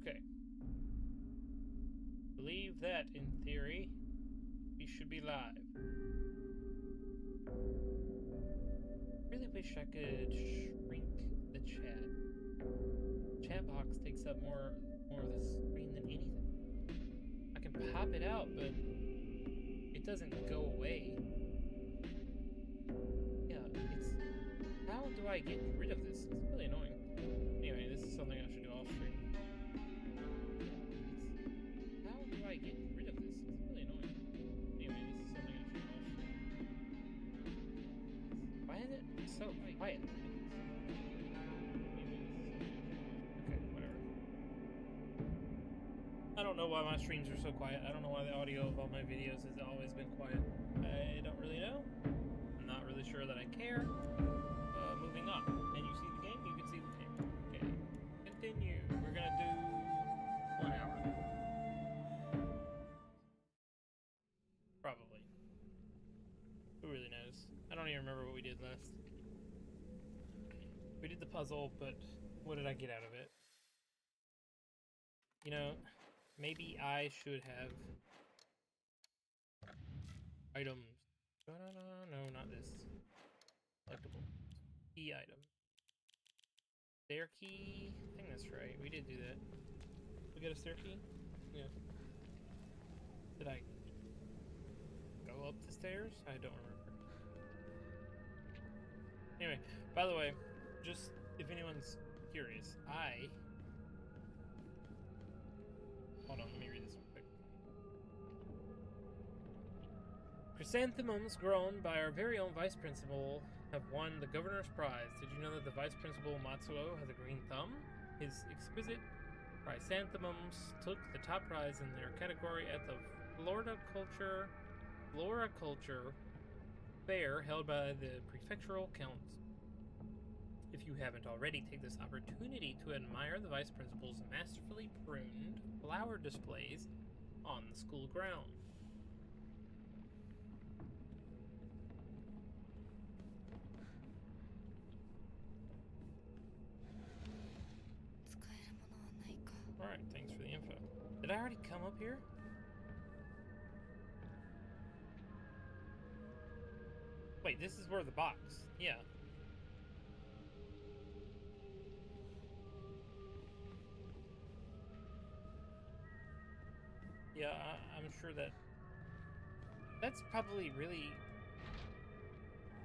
Okay. Believe that, in theory, we should be live. Really wish I could shrink the chat. Chat box takes up more of the screen than anything. I can pop it out, but it doesn't go away. Yeah, it's... How do I get rid of this? It's really annoying. Anyway, this is something I should do off stream. How do I get rid of this? It's really annoying. Anyway, this is something I should do off stream. Why is it so quiet? Okay, whatever. I don't know why my streams are so quiet. I don't know why the audio of all my videos has always been quiet. I don't really know. I'm not really sure that I care. Moving on. Can you see the game? You can see the game. Okay. Continue. We're gonna do 1 hour. Probably. Who really knows? I don't even remember what we did last. We did the puzzle, but what did I get out of it? You know, maybe I should have items. No, not this. Collectible. Key item. Stair key? I think that's right. We did do that. We got a stair key? Yeah. Did I go up the stairs? I don't remember. Anyway, by the way, just if anyone's curious, hold on, let me read this real quick. Chrysanthemums grown by our very own vice principal have won the governor's prize. Did you know that the vice principal Matsuo has a green thumb? His exquisite chrysanthemums took the top prize in their category at the Floriculture fair held by the prefectural council. If you haven't already, take this opportunity to admire the vice principal's masterfully pruned flower displays on the school ground. Alright, thanks for the info. Did I already come up here? Wait, this is where the box. Yeah. Yeah, I'm sure that... That's probably really...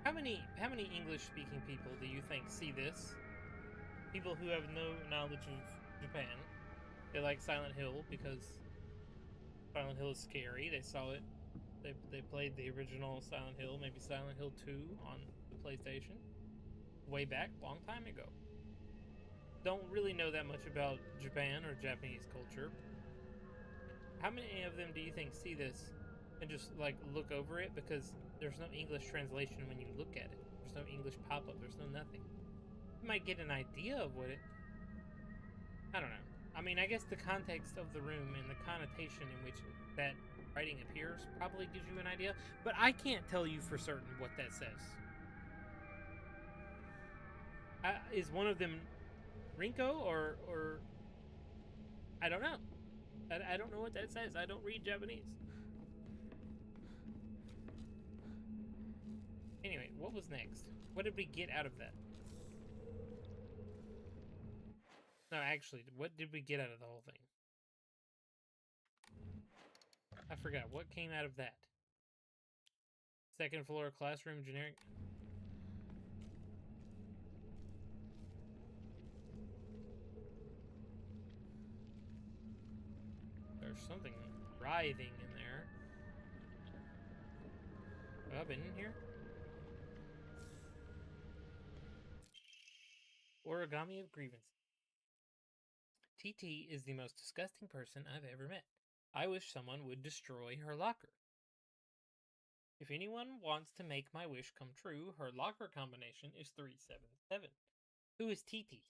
How many English-speaking people do you think see this? People who have no knowledge of Japan. They like Silent Hill because Silent Hill is scary. They saw it. They played the original Silent Hill, maybe Silent Hill 2 on the PlayStation. Way back, long time ago. Don't really know that much about Japan or Japanese culture. How many of them do you think see this and just like look over it because there's no English translation when you look at it? There's no English pop-up, there's no nothing. You might get an idea of what it... I don't know. I mean, I guess the context of the room and the connotation in which that writing appears probably gives you an idea, but I can't tell you for certain what that says. Is one of them Rinko or I don't know. I don't know what that says. I don't read Japanese. Anyway, what was next? What did we get out of that? No, actually, what did we get out of the whole thing? I forgot. What came out of that? Second floor classroom generic... There's something writhing in there. Have I been in here? Origami of grievances. TT is the most disgusting person I've ever met. I wish someone would destroy her locker. If anyone wants to make my wish come true, her locker combination is 377. Who is TT?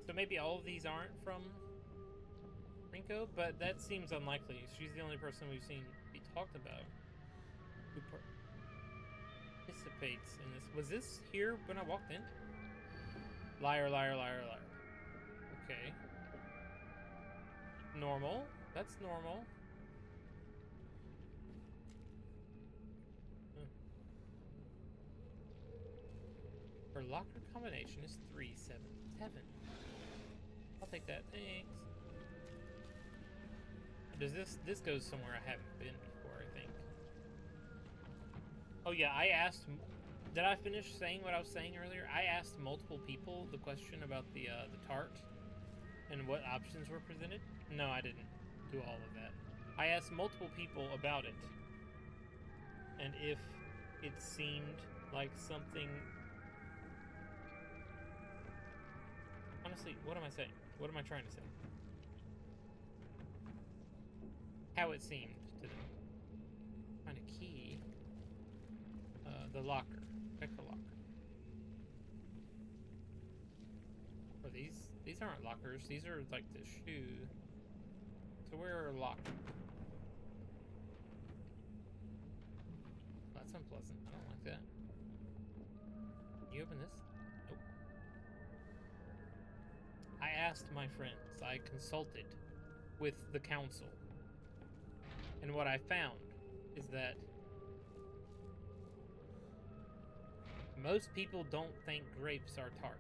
So maybe all of these aren't from Rinko, but that seems unlikely. She's the only person we've seen be talked about who participates in this. Was this here when I walked in? Liar, liar, liar, liar. Okay. Normal. That's normal. Hmm. Her locker combination is 377. I'll take that. Thanks. Does this goes somewhere I haven't been before, I think. Oh yeah, I asked. Did I finish saying what I was saying earlier? I asked multiple people the question about the tart and what options were presented. No, I didn't do all of that. I asked multiple people about it and if it seemed like something. Honestly, what am I saying? What am I trying to say? How it seemed to them. Find a key. The locker. Check the locker. Or these aren't lockers. These are like the shoe. So where are lockers? That's unpleasant. I don't like that. Can you open this? Nope. I asked my friends. I consulted with the council. And what I found is that most people don't think grapes are tart.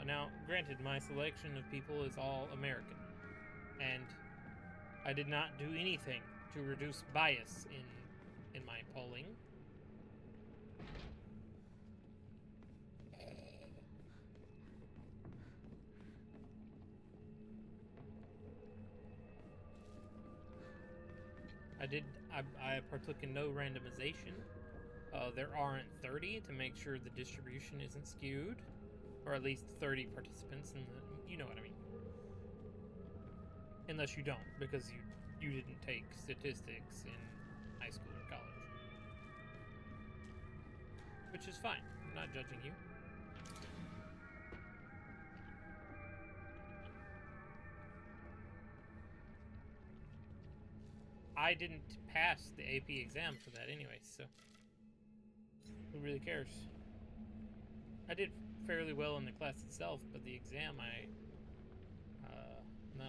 Now, granted, my selection of people is all American, and I did not do anything to reduce bias in my polling. I partook in no randomization. There aren't 30 to make sure the distribution isn't skewed, or at least 30 participants in the, you know what I mean. Unless you don't, because you didn't take statistics in high school or college. Which is fine. I'm not judging you. I didn't pass the AP exam for that anyway, so who really cares? I did fairly well in the class itself, but the exam no,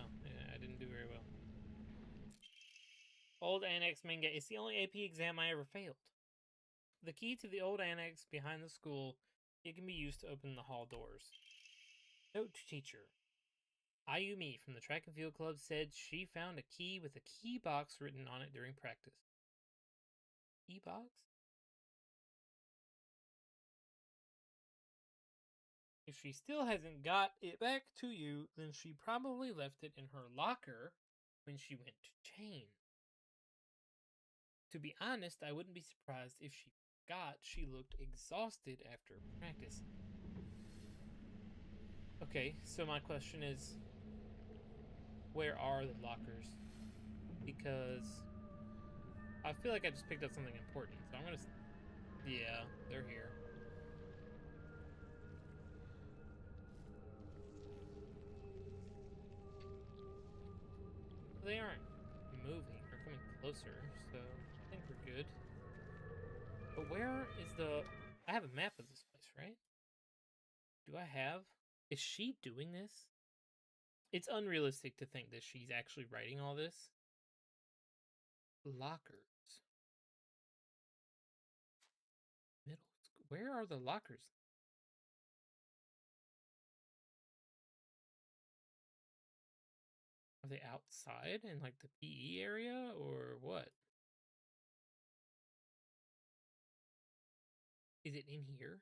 I didn't do very well. Old Annex main gate. It's the only AP exam I ever failed. The key to the old annex behind the school, it can be used to open the hall doors. Note to teacher. Ayumi from the track and field club said she found a key with a key box written on it during practice. Key box? If she still hasn't got it back to you, then she probably left it in her locker when she went to change. To be honest, I wouldn't be surprised if she forgot. She looked exhausted after practice. Okay, so my question is, where are the lockers? Because I feel like I just picked up something important, so I'm gonna... Yeah, they're here. They aren't moving. They're coming closer, so I think we're good. But where is the... I have a map of this place, right? Do I have... Is she doing this? It's unrealistic to think that she's actually writing all this. Lockers. Middle school. Where are the lockers? Are they outside in like the PE area or what? Is it in here?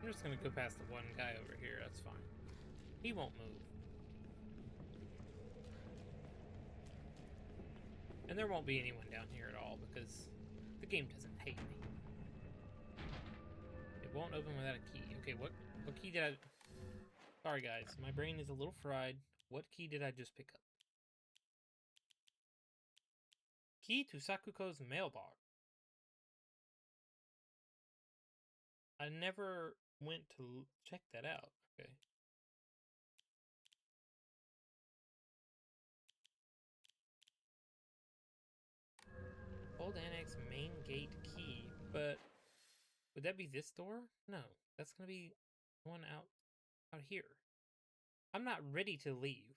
I'm just gonna go past the one guy over here, that's fine. He won't move. And there won't be anyone down here at all because the game doesn't hate me. It won't open without a key. Okay, what key did I... Sorry guys, my brain is a little fried. What key did I just pick up? Key to Sakuko's mailbox. I never went to check that out. Okay. gate key, but would that be this door? No, that's gonna be one out here. I'm not ready to leave.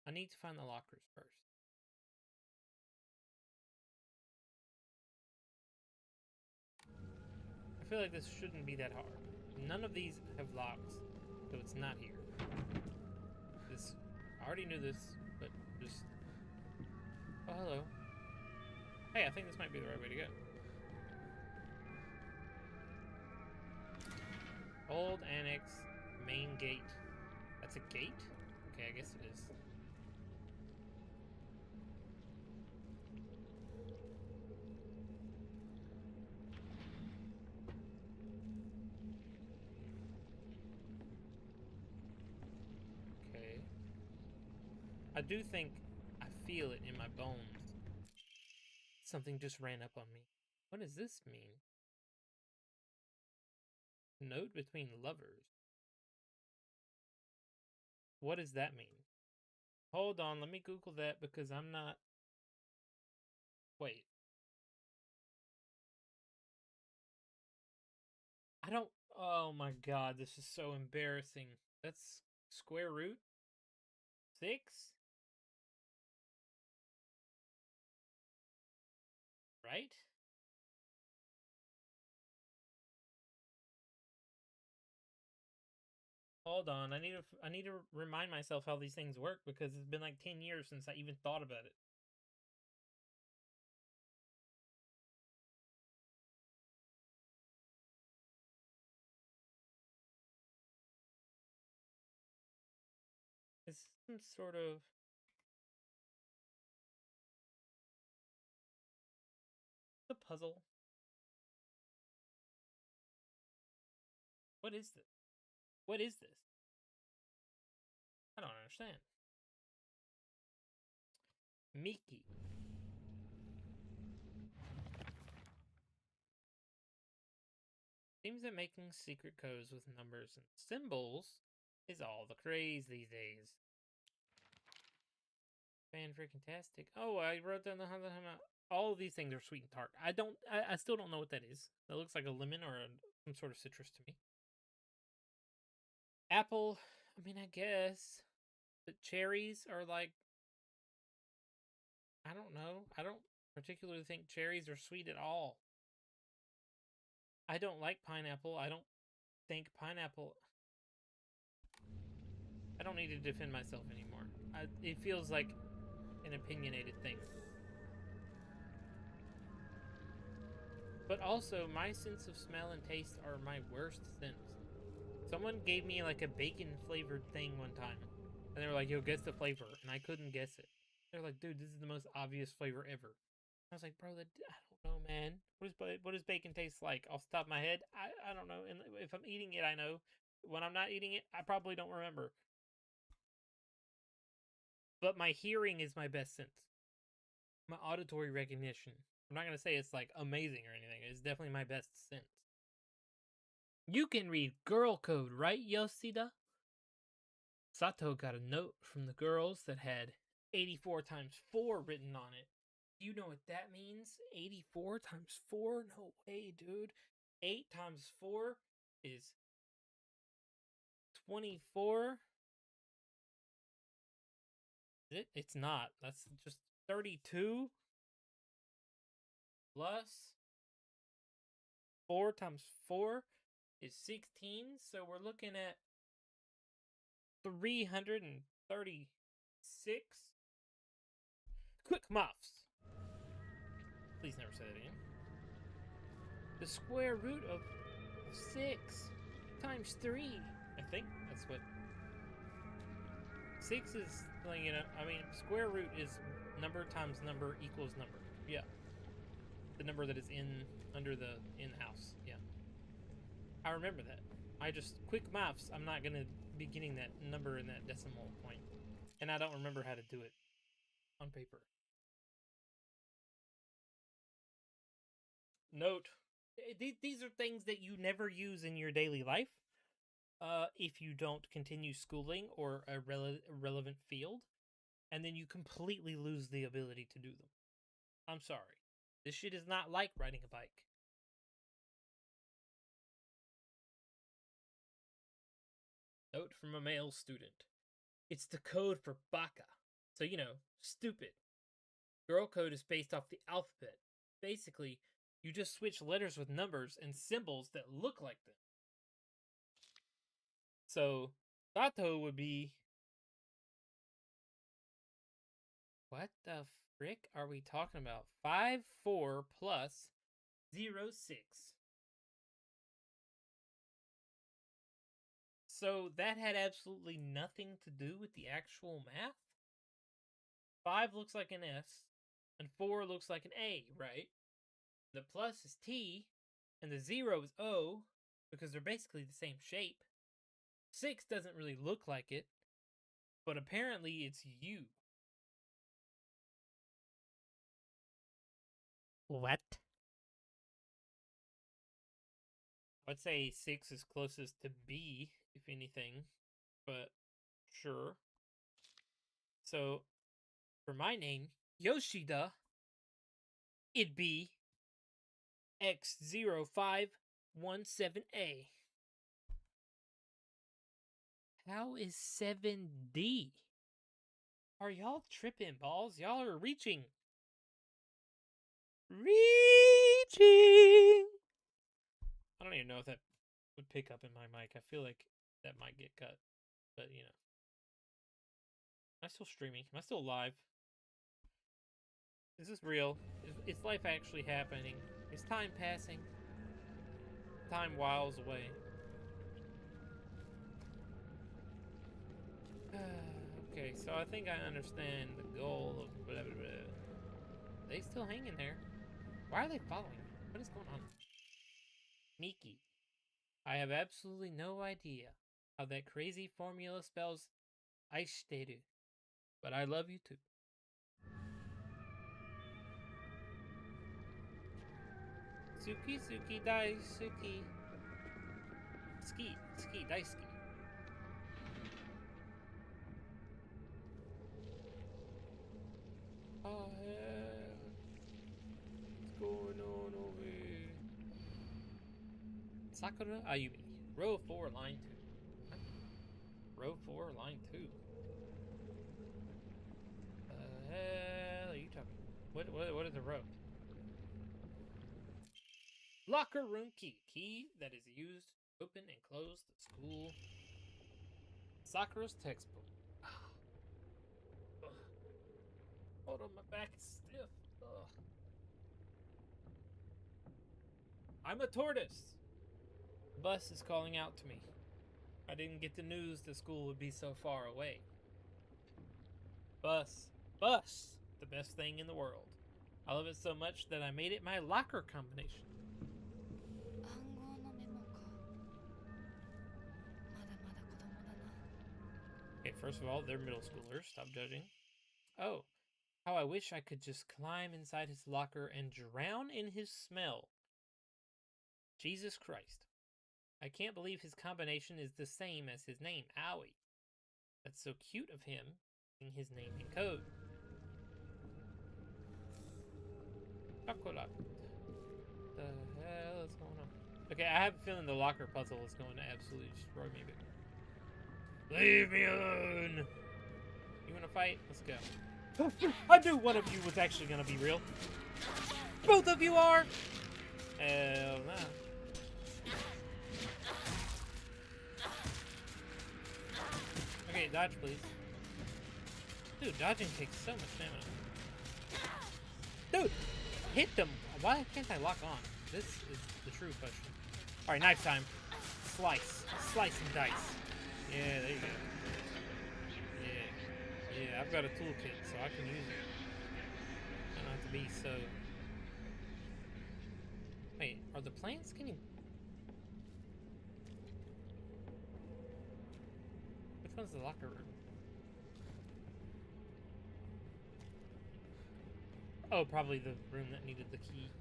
I need to find the lockers first. I feel like this shouldn't be that hard. None of these have locks, so it's not here. This, I already knew this, but just... Oh, hello. Hey, I think this might be the right way to go. Old Annex, main gate. That's a gate? Okay, I guess it is. Okay. I do think I feel it in my bones. Something just ran up on me. What does this mean? Note between lovers. What does that mean? Hold on, let me Google that because I'm not... Wait. I don't... Oh my god, this is so embarrassing. That's square root? 6? Right? Hold on, I need to remind myself how these things work because it's been like 10 years since I even thought about it. It's some sort of... The puzzle. What is this? What is this? I don't understand. Miki. Seems that making secret codes with numbers and symbols is all the craze these days. Fan freaking tastic. Oh, I wrote down the all of these things are sweet and tart. I still don't know what that is. That looks like a lemon or some sort of citrus to me. Apple, I mean, I guess. But cherries are like, I don't know. I don't particularly think cherries are sweet at all. I don't like pineapple. I don't think pineapple... I don't need to defend myself anymore. It feels like an opinionated thing. But also, my sense of smell and taste are my worst sense. Someone gave me like a bacon flavored thing one time, and they were like, "Yo, guess the flavor," and I couldn't guess it. They're like, "Dude, this is the most obvious flavor ever." I was like, "Bro, I don't know, man. What does bacon taste like off the top of my head? I don't know. And if I'm eating it, I know. When I'm not eating it, I probably don't remember." But my hearing is my best sense. My auditory recognition. I'm not gonna say it's like amazing or anything. It's definitely my best sense. You can read girl code, right, Yoshida? Sato got a note from the girls that had 84 times 4 written on it. Do you know what that means? 84 times 4? No way, dude. 8 times 4 is 24. It's not. That's just 32 plus 4 times 4 is 16. So we're looking at 336. Quick muffs. Please never say that again. The square root of 6 times 3. I think that's what... 6 is, you know, I mean, square root is number times number equals number. Yeah. The number that is under the house. Yeah. I remember that. I just, quick maths, I'm not going to be getting that number in that decimal point. And I don't remember how to do it on paper. Note, these are things that you never use in your daily life if you don't continue schooling or a relevant field, and then you completely lose the ability to do them. I'm sorry. This shit is not like riding a bike. Note from a male student. It's the code for baka. So, stupid. Girl code is based off the alphabet. Basically, you just switch letters with numbers and symbols that look like them. So, Sato would be... What the frick are we talking about? 5, 4 plus 0, 6. So that had absolutely nothing to do with the actual math? 5 looks like an S, and 4 looks like an A, right? The plus is T, and the 0 is O, because they're basically the same shape. 6 doesn't really look like it, but apparently it's U. What? I'd say 6 is closest to B, if anything, but sure. So, for my name, Yoshida, it'd be X0517A. How is 7D? Are y'all tripping balls? Y'all are reaching. Reaching! I don't even know if that would pick up in my mic. I feel like that might get cut. But, Am I still streaming? Am I still live? Is this real? Is life actually happening? Is time passing? Time whiles away. Okay, so I think I understand the goal of blah, blah, blah. They still hanging there. Why are they following me? What is going on? Miki. I have absolutely no idea how that crazy formula spells aishiteru, but I love you too. Suki, suki, daisuki. Ski, daisuki. Oh, hell. What's going on over here? Sakura Ayumi. Row 4, line 2. What? Row 4, line 2. The hell are you talking about? What is a row? Locker room key. Key that is used to open and close the school. Sakura's textbook. Hold on, my back is stiff. Ugh. I'm a tortoise. The bus is calling out to me. I didn't get the news the school would be so far away. Bus. The best thing in the world. I love it so much that I made it my locker combination. Okay, first of all, they're middle schoolers. Stop judging. Oh, how I wish I could just climb inside his locker and drown in his smell. Jesus Christ. I can't believe his combination is the same as his name, Aoi. That's so cute of him, using his name in code. Chocolate. The hell is going on? Okay, I have a feeling the locker puzzle is going to absolutely destroy me, but... Leave me alone! You wanna fight? Let's go. I knew one of you was actually gonna be real. Both of you are! Hell no. Okay, dodge please. Dude, dodging takes so much stamina. Dude! Hit them! Why can't I lock on? This is the true question. Alright, knife time. Slice. Slice and dice. Yeah, there you go. Yeah, I've got a toolkit, so I can use it. I don't have to be so... Wait, are the plants getting... Which one's the locker room? Oh, probably the room that needed the key.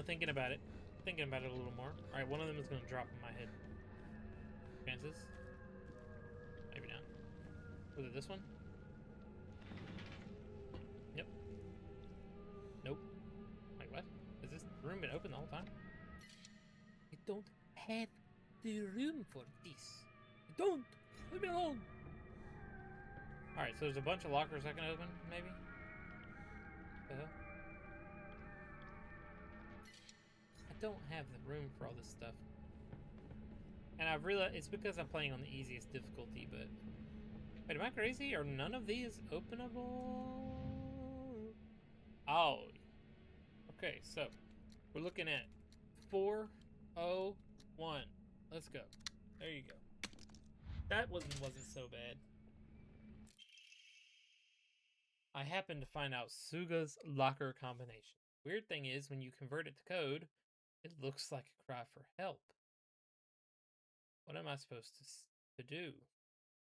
Thinking about it. Thinking about it a little more. Alright, one of them is going to drop in my head. Chances? Maybe not. Was it this one? Yep. Nope. open the whole time. I don't have the room for this. I don't. Leave me alone. Alright, so there's a bunch of lockers I can open, maybe? The hell? I don't have the room for all this stuff. And I've realized it's because I'm playing on the easiest difficulty, but... Wait, am I crazy? Are none of these openable? Oh. Okay, so we're looking at 401. Let's go. There you go. That wasn't so bad. I happened to find out Suga's locker combination. Weird thing is, when you convert it to code, it looks like a cry for help. What am I supposed to do?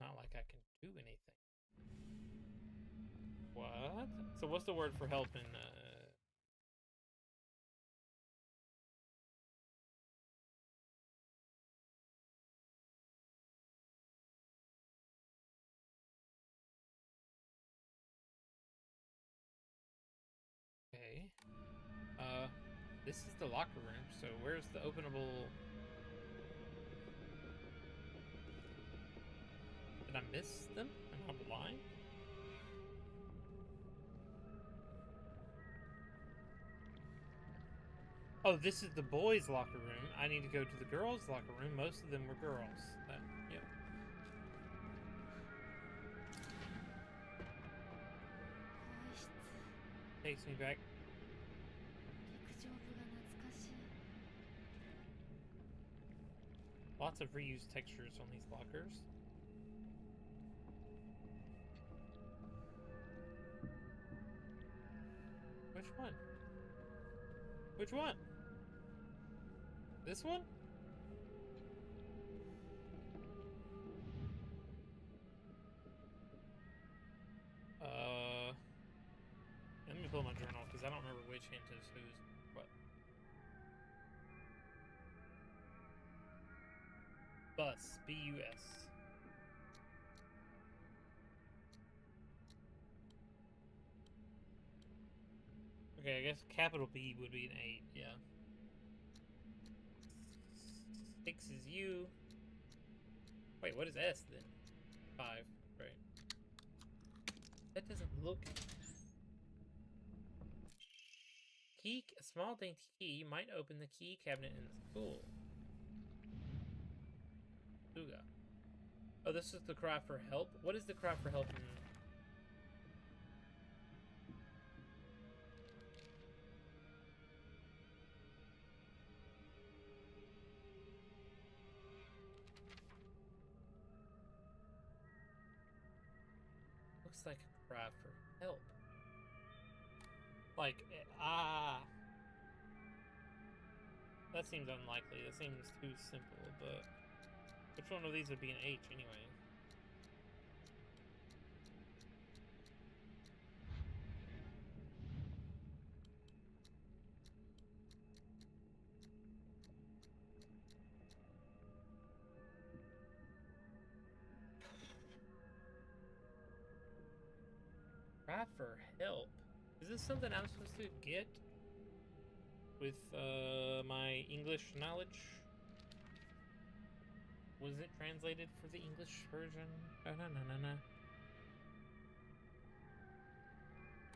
Not like I can do anything. What? So what's the word for help in, Okay. This is the locker room, so where's the openable... Did I miss them? Am I blind? Oh, this is the boys' locker room. I need to go to the girls' locker room. Most of them were girls. Yep. Takes me back. Lots of reused textures on these lockers. Which one? Which one? This one? Let me pull my journal because I don't remember which hint is whose what. Bus, B-U-S. Okay, I guess capital B would be an 8, yeah. 6 is U. Wait, what is S then? 5, right. That doesn't look... Key, a small dainty key might open the key cabinet in the school. Suga. Oh, this is the cry for help? What is the cry for help in... Looks like a cry for help. Like, that seems unlikely. That seems too simple, but... Which one of these would be an H, anyway? Cry for help? Is this something I'm supposed to get? With, my English knowledge? Was it translated for the English version? Oh, no.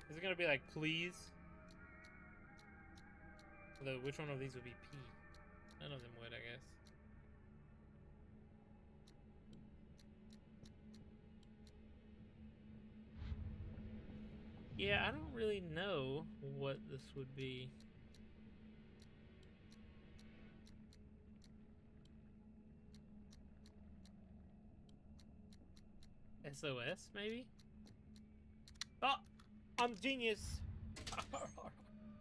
Is it gonna be like, please? Although, which one of these would be P? None of them would, I guess. Yeah, I don't really know what this would be. SOS, maybe? Oh! I'm genius!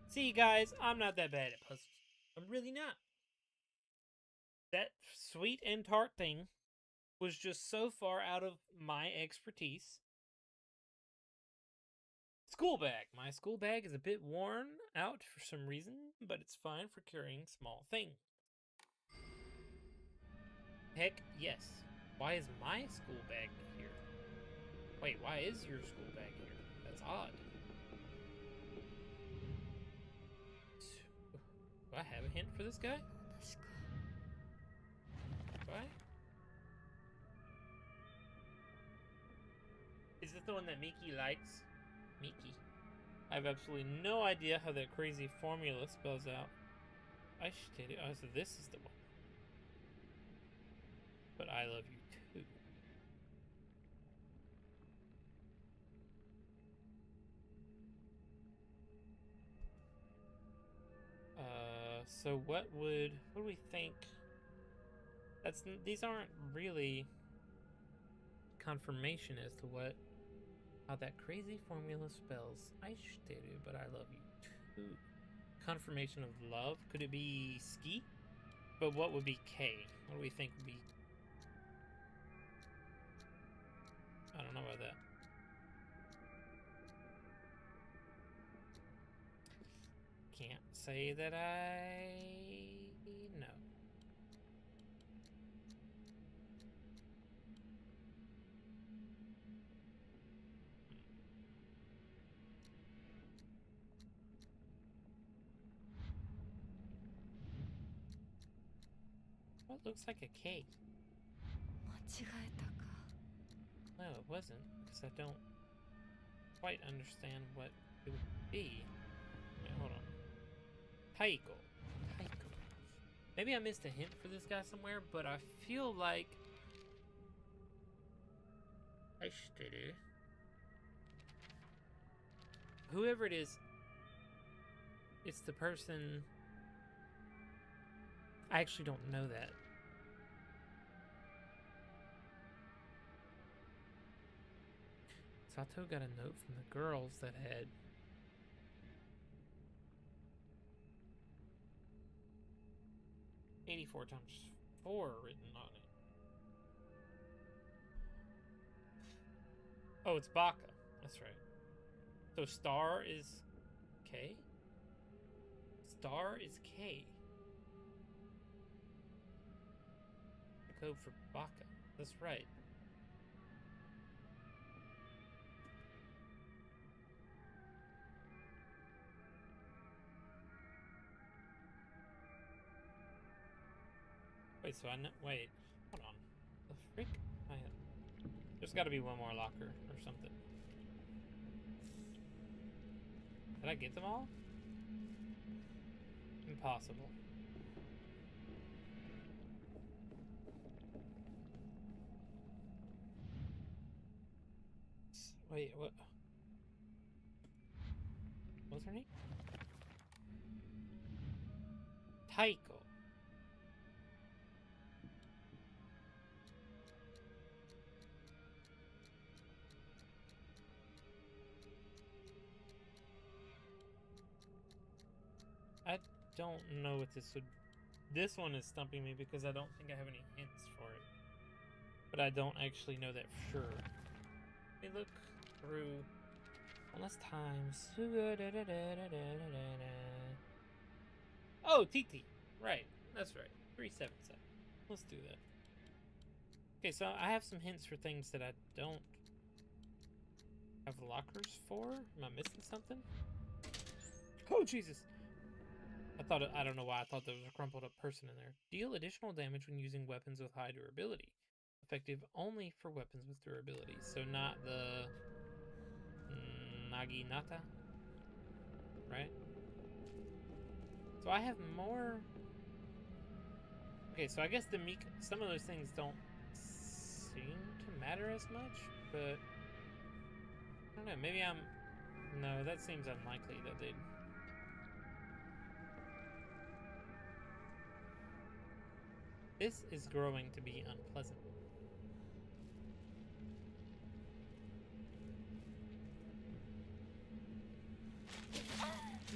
See, guys, I'm not that bad at puzzles. I'm really not. That sweet and tart thing was just so far out of my expertise. School bag. My school bag is a bit worn out for some reason, but it's fine for carrying small things. Heck yes. Why is my school bag here? Wait, why is your school bag here? That's odd. Do I have a hint for this guy? 確か Do I? Is this the one that Miki likes? Miki. I have absolutely no idea how that crazy formula spells out. I should it. Oh, so this is the one. But I love you too. So what do we think? These aren't really confirmation as to how that crazy formula spells. I should it, but I love you too. Confirmation of love. Could it be ski? But what would be K? What do we think would be? I don't know about that. Can't say that I know. What looks like a K? 間違えたか No, it wasn't, because I don't quite understand what it would be. Wait, hold on. Taiko. Taiko. Maybe I missed a hint for this guy somewhere, but I feel like I should. Whoever it is, it's the person. I actually don't know that. Sato got a note from the girls that had 84 times 4 written on it. Oh, it's Baka. That's right. So star is K? Star is K. The code for Baka. That's right. Wait, so wait, hold on. The frick? There's got to be one more locker or something. Did I get them all? Impossible. Wait, what? What's her name? Taiko. I don't know what this would... This one is stumping me because I don't think I have any hints for it. But I don't actually know that for sure. Let me look through... Unless times... Oh, Titi! Right, that's right. 377. Let's do that. Okay, so I have some hints for things that I don't have lockers for. Am I missing something? Oh, Jesus! I don't know why I thought there was a crumpled up person in there. Deal additional damage when using weapons with high durability. Effective only for weapons with durability. So not the Naginata, right? So I have more. Okay, so I guess some of those things don't seem to matter as much, but I don't know. Maybe no, that seems unlikely that they'd. This is growing to be unpleasant.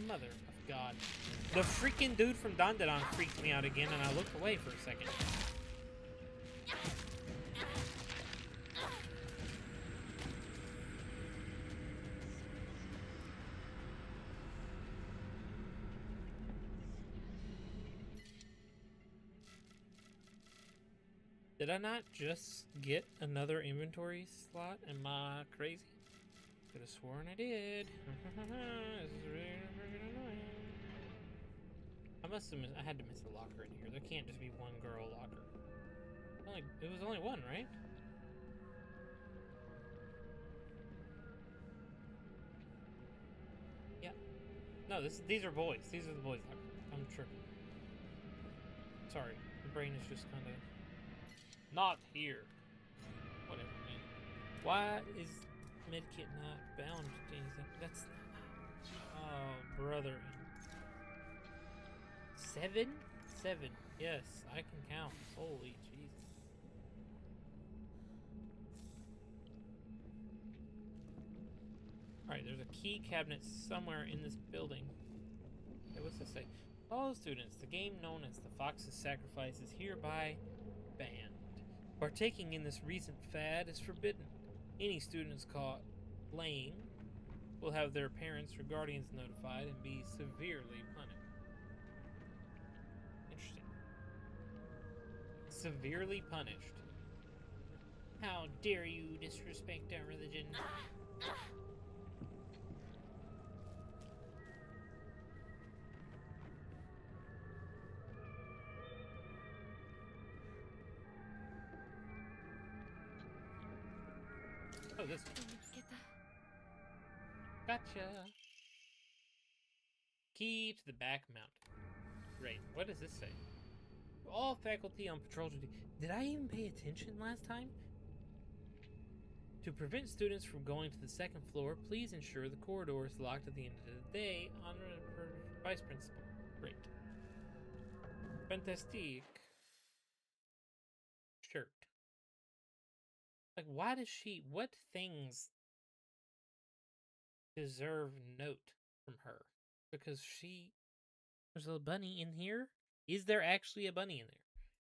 Mother of God. The freaking dude from Dandadan freaked me out again, and I looked away for a second. Did I not just get another inventory slot? Am I crazy? Could have sworn I did. This is really freaking annoying. I must have I had to miss a locker in here. There can't just be one girl locker. It was only one, right? Yeah. No, these are boys. These are the boys' locker. I'm tripping. Sorry, the brain is just kind of not here. Whatever, man. Why is medkit not bound to anything? That's oh, brother. 7? 7. Yes, I can count. Holy Jesus. Alright, there's a key cabinet somewhere in this building. Okay, what's this say? All students, the game known as the Fox's Sacrifice is hereby banned. Partaking in this recent fad is forbidden. Any students caught playing will have their parents or guardians notified and be severely punished. Interesting. Severely punished. How dare you disrespect our religion? Oh, this one. 見つけた。 Gotcha. Key to the back mountain. Great. What does this say? All faculty on patrol duty. Did I even pay attention last time? To prevent students from going to the second floor, please ensure the corridor is locked at the end of the day. Honor Vice Principal. Great. Fantastique. Shirt. Like, why does she... What things deserve note from her? Because she... There's a bunny in here? Is there actually a bunny in there?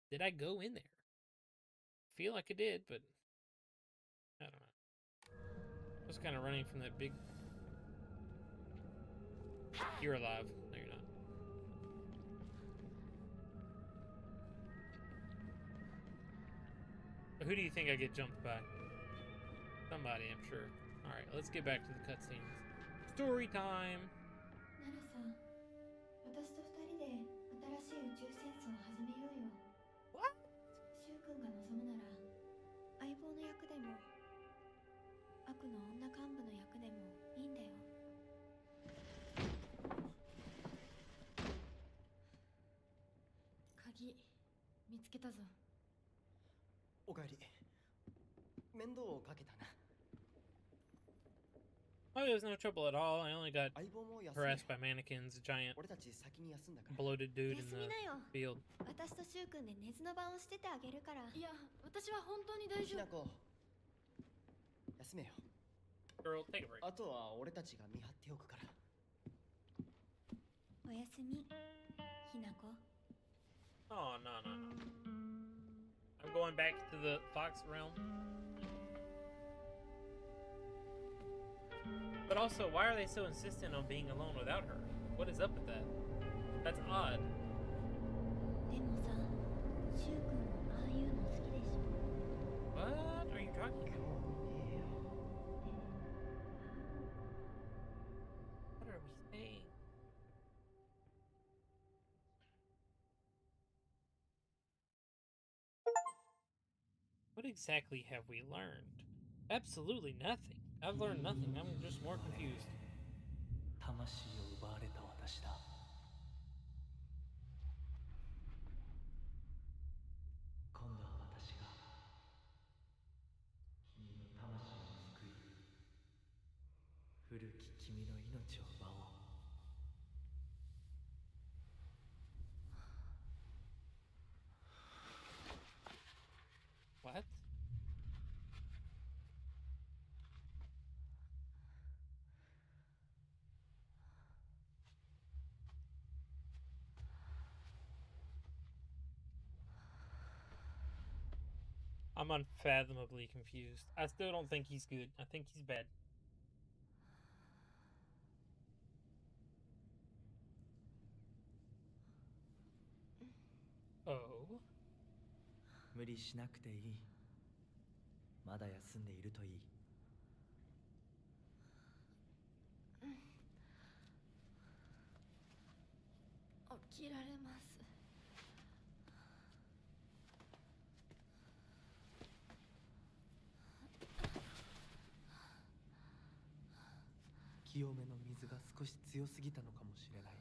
Did I go in there? I feel like I did, but... I don't know. I was kind of running from that big... You're alive. No, you're not. Who do you think I get jumped by? Somebody, I'm sure. Alright, let's get back to the cutscenes. Story time! ナナさん、私と二人で新しい宇宙戦争を始めようよ。What? シュウ君が望むなら、相棒の役でも、悪の女幹部の役でもいいんだよ。鍵、見つけたぞ。おかえり。面倒をかけたな。 Oh, there's no trouble at all. I only got 相棒も休め。 harassed by mannequins, a giant 俺たち先に休んだから。 bloated dude in 休 the みなよ。 field. 私とシュウ君で寝ずの番をしててあげるから。いや、私は本当に大ひなこ、休めよ。 Girl, take a break. あとは俺たちが見張っておくから。おやすみ、ひなこ。 Oh, no, no, no. I'm going back to the Fox realm. But also, why are they so insistent on being alone without her? What is up with that? That's odd. でもさ、シュウ君もああいうの好きでしょ。 What are you talking about? What are we saying? What exactly have we learned? Absolutely nothing. I've learned nothing. I'm just more confused. 魂を奪われた私だ。今度は私が君の魂を救い、古き君の命を奪おう。 What? I'm unfathomably confused. I still don't think he's good. I think he's bad. Oh. 無理しなくていい。まだ休んでいるといい。切られます。清めの水が少し強すぎたのかもしれない。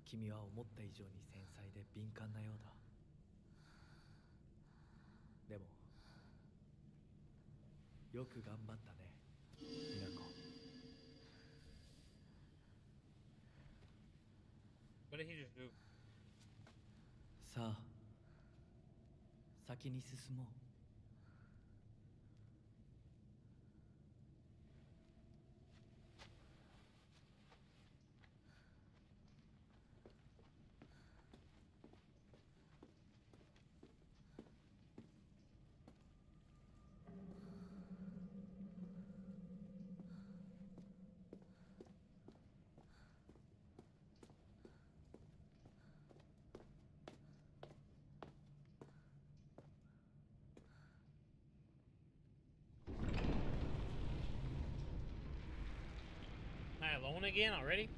君は思った以上に繊細で敏感なようだ。でもよく頑張ったね、ミナコ。What did he just do? さあ、先に進もう。Am I alone again already?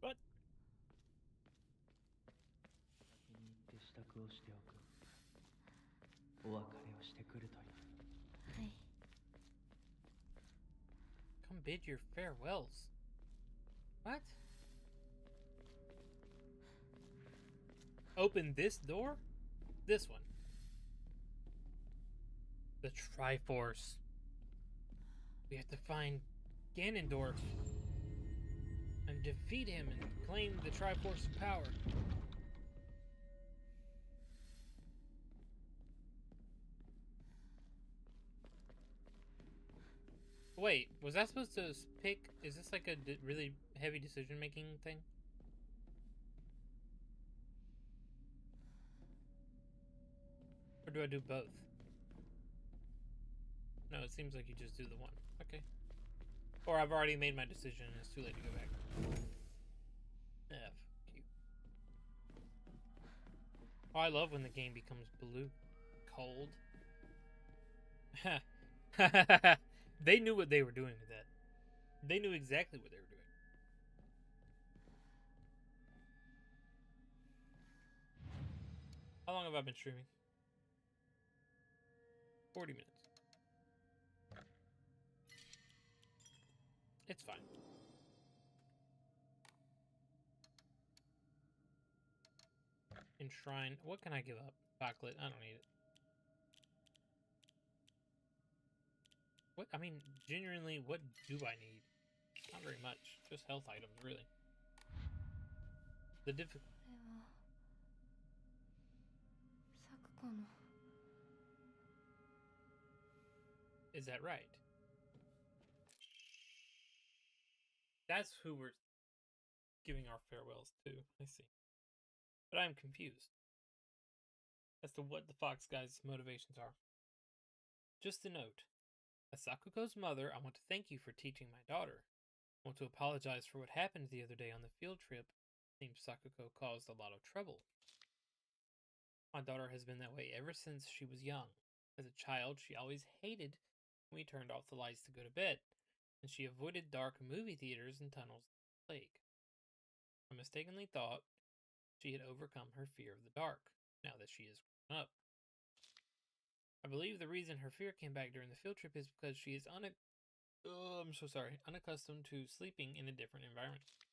What? 先に行って支度をしておく。お別れをしてくるといい。はい。 Come bid your farewells. What? Open this door? This one. The Triforce. We have to find Ganondorf and defeat him and claim the Triforce power. Wait, was I supposed to pick? Is this like a really heavy decision-making thing? Or do I do both? No, it seems like you just do the one. Okay. Or I've already made my decision and it's too late to go back. F. Q. Oh, I love when the game becomes blue. Cold. They knew what they were doing with that. They knew exactly what they were doing. How long have I been streaming? 40 minutes. It's fine. Enshrine. What can I give up? Chocolate. I don't need it. What? I mean, genuinely, what do I need? Not very much. Just health items, really. The difficult. これは咲子の。 Is that right? That's who we're giving our farewells to. I see. But I'm confused as to what the Fox guy's motivations are. Just a note. As Sakuko's mother, I want to thank you for teaching my daughter. I want to apologize for what happened the other day on the field trip. Seems Sakuko caused a lot of trouble. My daughter has been that way ever since she was young. As a child, she always hated when we turned off the lights to go to bed, and she avoided dark movie theaters and tunnels in the lake. I mistakenly thought she had overcome her fear of the dark, now that she is grown up. I believe the reason her fear came back during the field trip is because she is unaccustomed to sleeping in a different environment.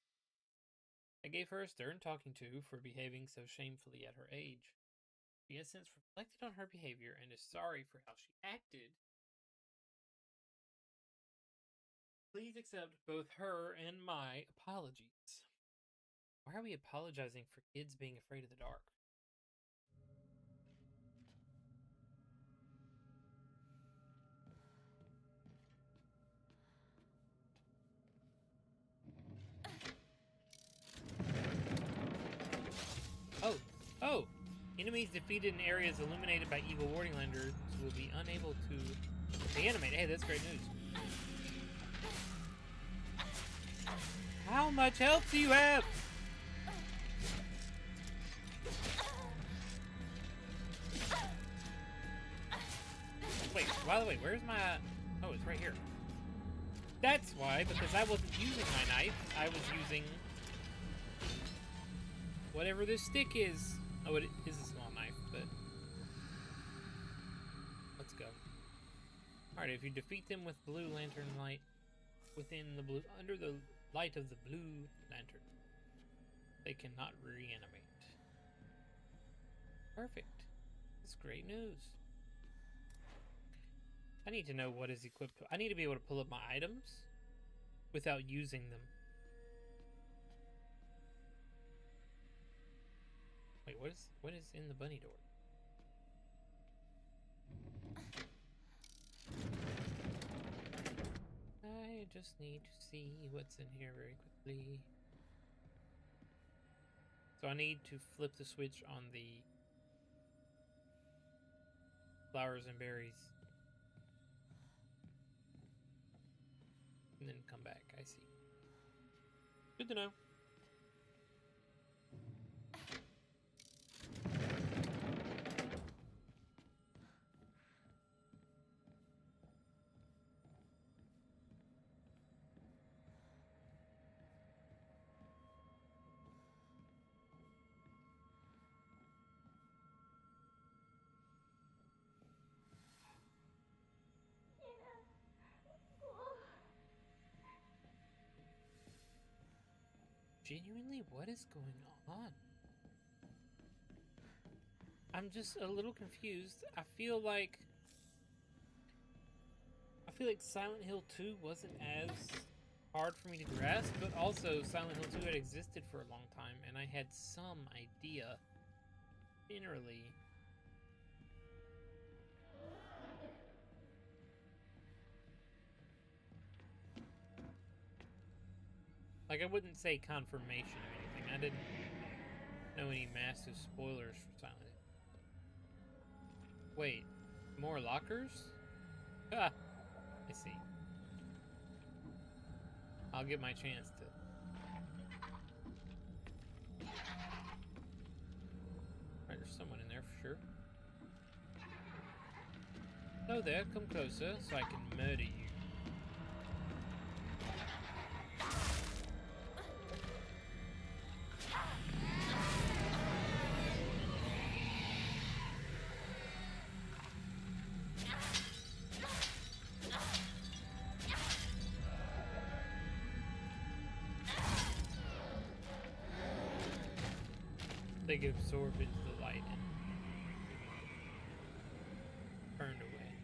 I gave her a stern talking to for behaving so shamefully at her age. She has since reflected on her behavior and is sorry for how she acted. Please accept both her and my apologies. Why are we apologizing for kids being afraid of the dark? Enemies defeated in areas illuminated by evil warding lanterns will be unable to reanimate. Hey, that's great news. How much health do you have? Wait, by the way, where's my... Oh, it's right here. That's why, because I wasn't using my knife. I was using... whatever this stick is. Oh, it is a small knife, but... let's go. Alright, if you defeat them with blue lantern light, under the light of the blue lantern, they cannot reanimate. Perfect. That's great news. I need to know what is equipped. I need to be able to pull up my items without using them. Wait, what is in the bunny door? I just need to see what's in here very quickly. So I need to flip the switch on the flowers and berries. And then come back, I see. Good to know. Genuinely, what is going on? I'm just a little confused. I feel like Silent Hill 2 wasn't as hard for me to grasp, but also Silent Hill 2 had existed for a long time, and I had some idea, generally. Like, I wouldn't say confirmation or anything. I didn't know any massive spoilers for Silent Hill. Wait, more lockers? Ah, I see. I'll get my chance to... Alright, there's someone in there for sure. Hello there, come closer so I can murder you. They get absorbed into the light and turned away.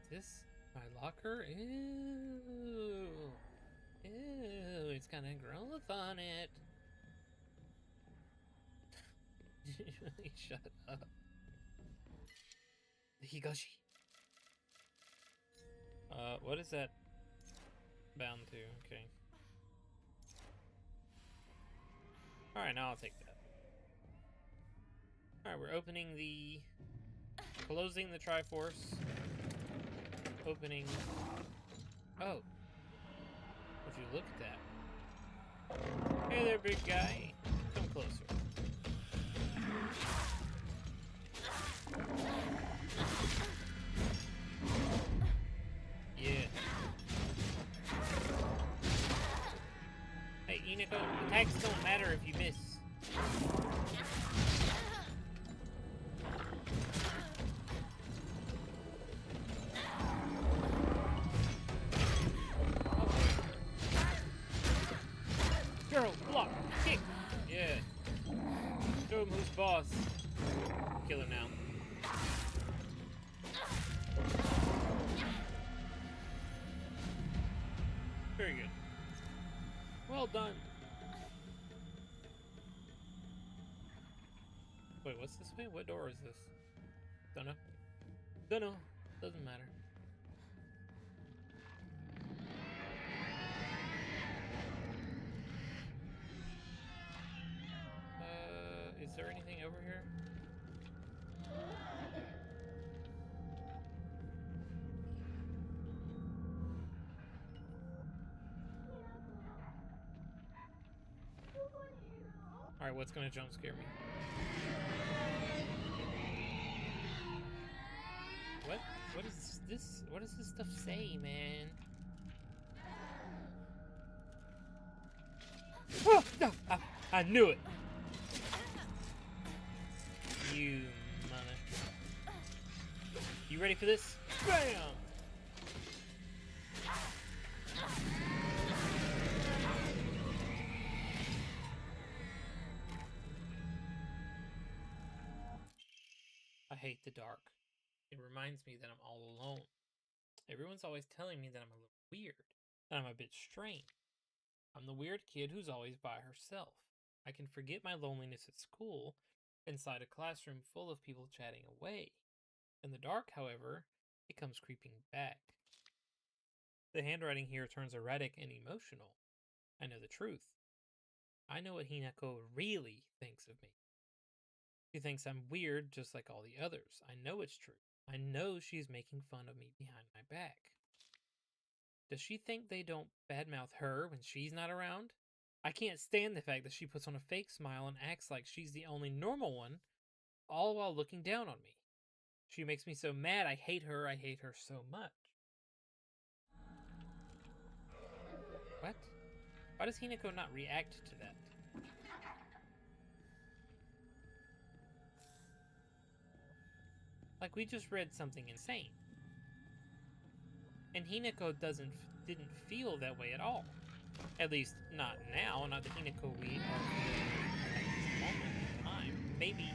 Is this my locker? Ew. Ew, it's got a growth on it. Shut up. The Higashi. What is that bound to? Okay. Alright, now I'll take that. Alright, we're opening the... closing the Triforce. Opening... Oh. Would you look at that? Hey there, big guy. Come closer. Yeah. Hey, Inako, attacks don't matter if you miss. Girl, block, kick. Yeah. Show him who's boss. Kill him now. Very good. Well done. Wait, what's this way? What door is this? Dunno. Dunno. Doesn't matter. Is there anything over here? Alright, what's gonna jump scare me? What is this? What does this stuff say, man? Oh, no, I knew it! You mother. You ready for this? Bam! I hate the dark. It reminds me that I'm all alone. Everyone's always telling me that I'm a little weird, that I'm a bit strange. I'm the weird kid who's always by herself. I can forget my loneliness at school inside a classroom full of people chatting away. In the dark, however, it comes creeping back. The handwriting here turns erratic and emotional. I know the truth. I know what Hinako really thinks of me. She thinks I'm weird just like all the others. I know it's true. I know she's making fun of me behind my back. Does she think they don't badmouth her when she's not around? I can't stand the fact that she puts on a fake smile and acts like she's the only normal one, all while looking down on me. She makes me so mad. I hate her so much. What? Why does Hinako not react to that? Like, we just read something insane. And Hinako didn't feel that way at all. At least, not now, not the Hinako we are at this moment in time. Maybe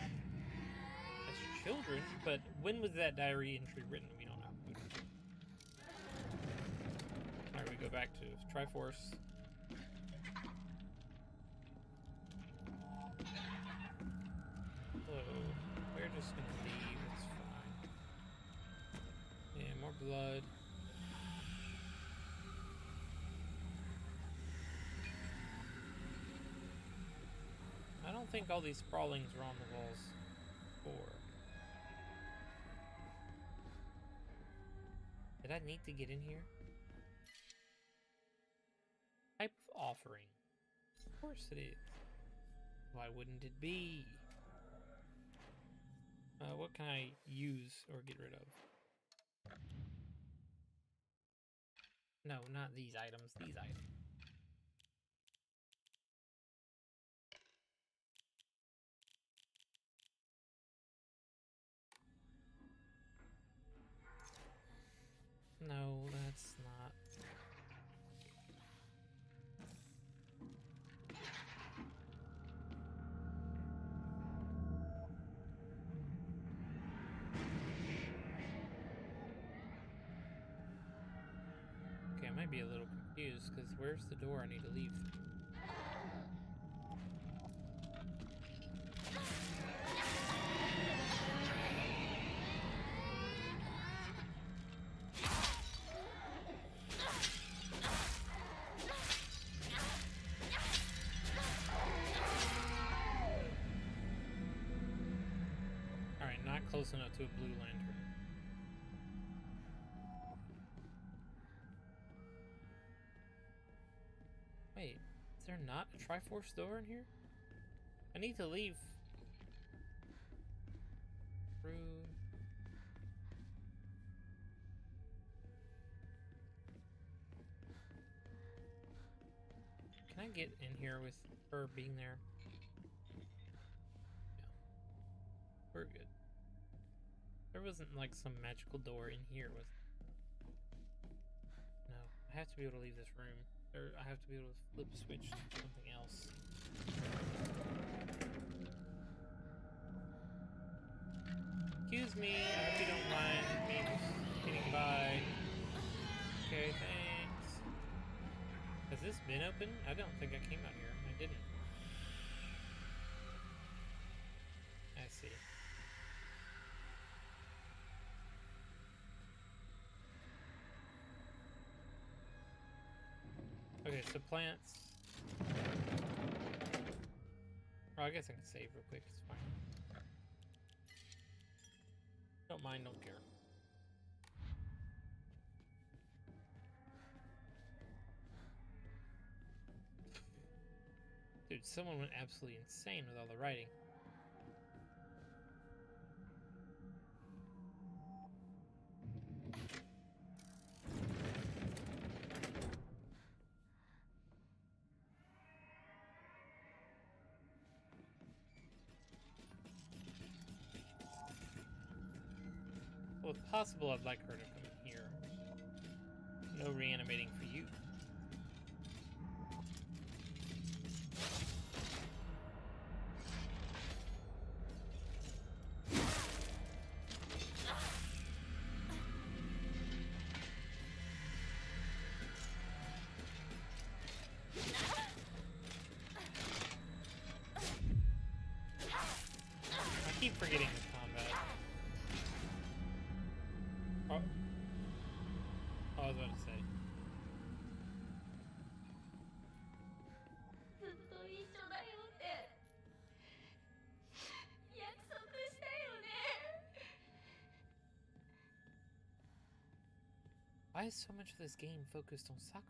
as children, but when was that diary entry written? We don't know. Alright, we go back to Triforce. So, we're just gonna leave, it's fine. Yeah, more blood. I don't think all these sprawlings are on the walls before. Did I need to get in here? Type of offering. Of course it is. Why wouldn't it be? What can I use or get rid of? No, not these items. These items. No, that's not. Okay, I might be a little confused because where's the door I need to leave through? Alright, not close enough to a blue lantern. Wait, is there not a Triforce door in here? I need to leave through. Can I get in here with her being there? Yeah. We're good. There wasn't like some magical door in here, was there? No, I have to be able to leave this room. Or I have to be able to flip switch to something else. Excuse me, I hope you don't mind me just getting by. Okay, thanks. Has this been open? I don't think I came out here. I didn't. I see. Okay, so plants. Oh, I guess I can save real quick. It's fine. Don't mind, don't care. Dude, someone went absolutely insane with all the writing. Well, if possible, I'd like her to come in here. No reanimating for you. I keep forgetting the combat. Oh. Oh, I was about to say. ずっと一緒だよって約束したよね。 Why is so much of this game focused on Sakura?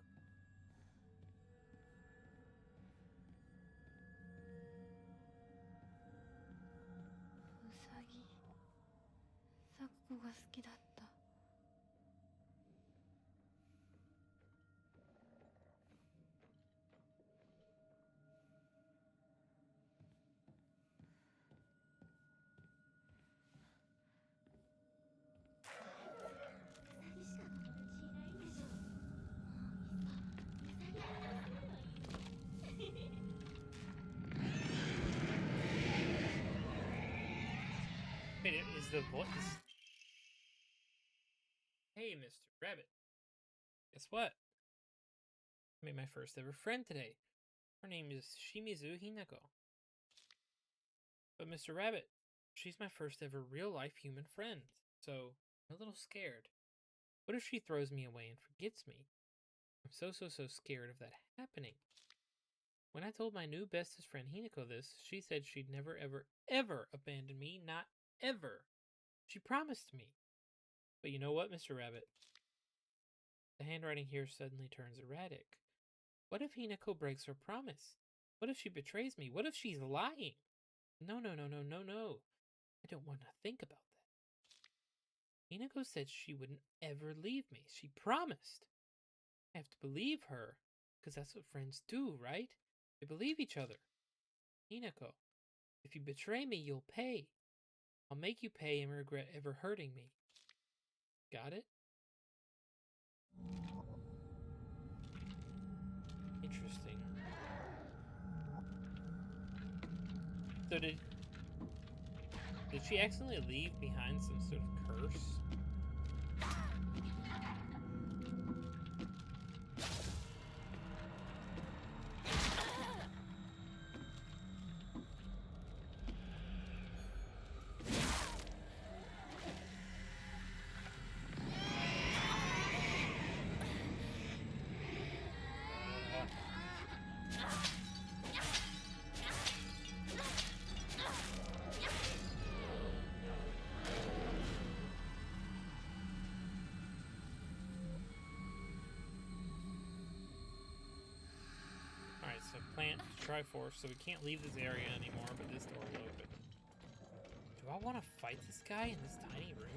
ウサギサクコが好きだった。 Wait, is the voice? Hey, Mr. Rabbit. Guess what? I made my first ever friend today. Her name is Shimizu Hinako. But Mr. Rabbit, she's my first ever real life human friend, so I'm a little scared. What if she throws me away and forgets me? I'm so scared of that happening. When I told my new bestest friend Hinako this, she said she'd never ever abandon me, not ever. She promised me. But you know what, Mr. Rabbit? The handwriting here suddenly turns erratic. What if Hinako breaks her promise? What if she betrays me? What if she's lying? No. I don't want to think about that. Hinako said she wouldn't ever leave me. She promised. I have to believe her, because that's what friends do, right? They believe each other. Hinako, if you betray me, you'll pay. I'll make you pay and regret ever hurting me. Got it? Interesting. So did she accidentally leave behind some sort of curse? Alright, so plant Triforce, so we can't leave this area anymore, but this door will open. Do I want to fight this guy in this tiny room?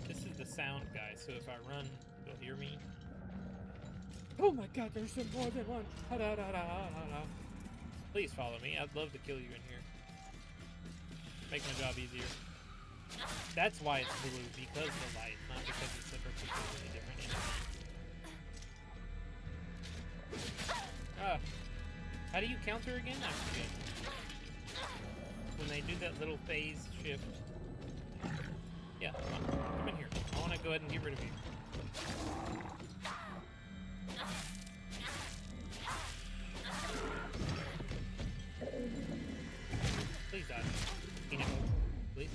This is the sound guy, so if I run, you'll hear me. Oh my god, there's more than one! Please follow me. I'd love to kill you in here. Make my job easier. That's why it's blue, because of the light, not because it's a particularly different enemy. How do you counter again? I forget. When they do that little phase shift. Yeah, come in here. I want to go ahead and get rid of you. Please die. Please.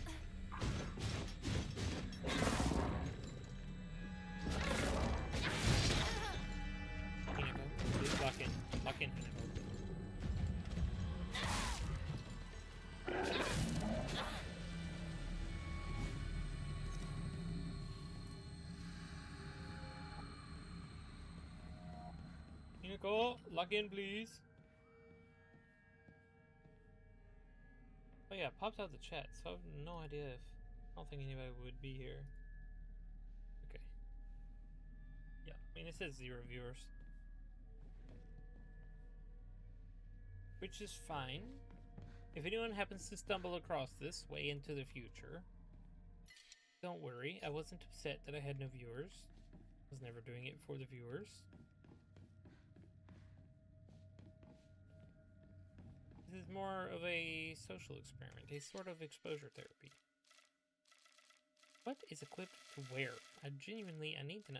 Nicole, log in, please. Oh yeah, it popped out the chat, so I have no idea if... I don't think anybody would be here. Okay. Yeah, I mean, it says 0 viewers. Which is fine. If anyone happens to stumble across this way into the future, don't worry, I wasn't upset that I had no viewers. I was never doing it for the viewers. This is more of a social experiment, a sort of exposure therapy. What is equipped to where? I need to know.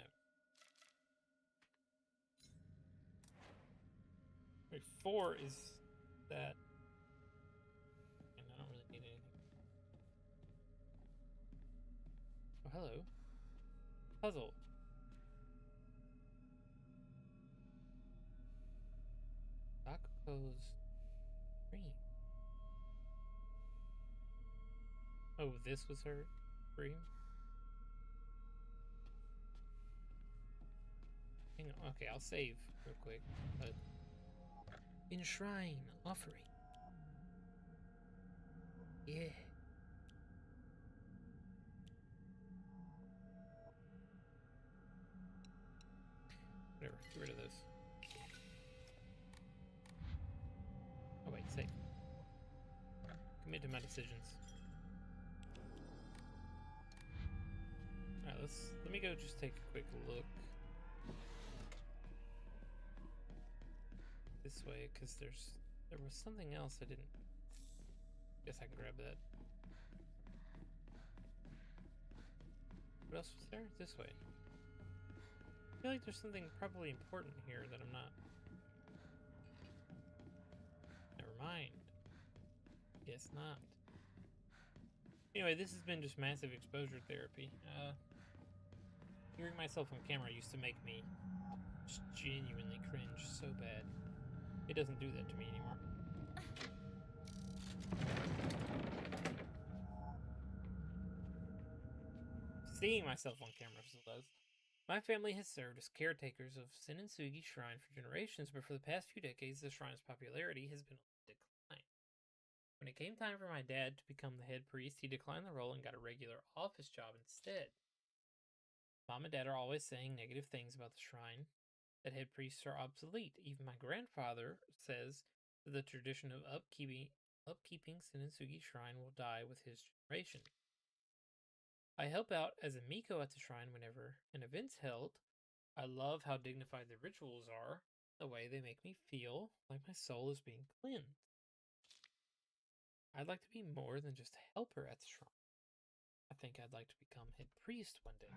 Wait, 4 is that. And I don't really need anything. Oh, hello. Puzzle. Dako's dream. Oh, this was her dream? Hang on, okay, I'll save real quick, but... Enshrine offering. Yeah. Whatever, get rid of this. Oh wait, save. Commit to my decisions. Alright, let me go just take a quick look. This way, because there was something else I didn't... Guess I can grab that. What else was there? This way. I feel like there's something probably important here that I'm not... Never mind. Guess not. Anyway, this has been just massive exposure therapy. Hearing myself on camera used to make me just genuinely cringe so bad. It doesn't do that to me anymore. Seeing myself on camera still does. My family has served as caretakers of Senninsugi Shrine for generations, but for the past few decades, the shrine's popularity has been on decline. When it came time for my dad to become the head priest, he declined the role and got a regular office job instead. Mom and Dad are always saying negative things about the shrine, that head priests are obsolete. Even my grandfather says that the tradition of upkeeping Senninsugi Shrine will die with his generation. I help out as a Miko at the shrine whenever an event's held. I love how dignified the rituals are, the way they make me feel like my soul is being cleansed. I'd like to be more than just a helper at the shrine. I think I'd like to become head priest one day.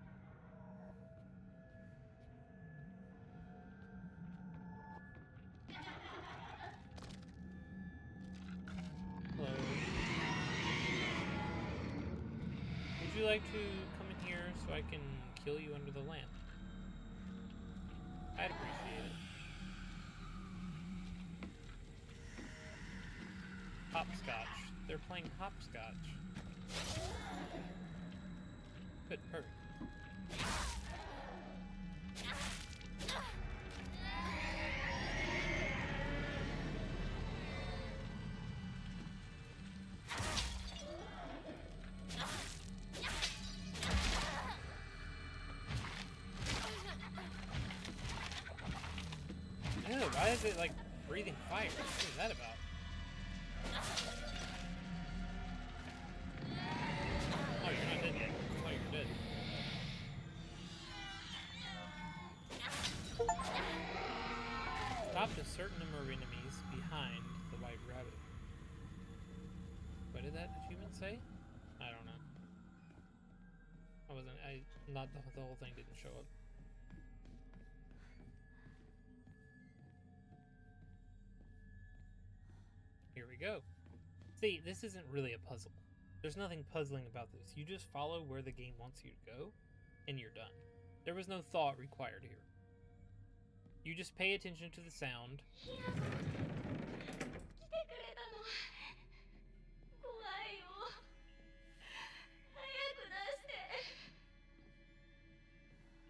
Hello. Would you like to come in here so I can kill you under the lamp? I'd appreciate it. Hopscotch. They're playing hopscotch. Good, perfect. Ew, why is it like breathing fire? What is that about? Oh, you're not dead yet. Oh, you're dead. Stopped a certain number of enemies behind the white rabbit. What did that achievement say? I don't know. Not the whole thing didn't show up. Here we go. See, this isn't really a puzzle. There's nothing puzzling about this. You just follow where the game wants you to go, and you're done. There was no thought required here. You just pay attention to the sound.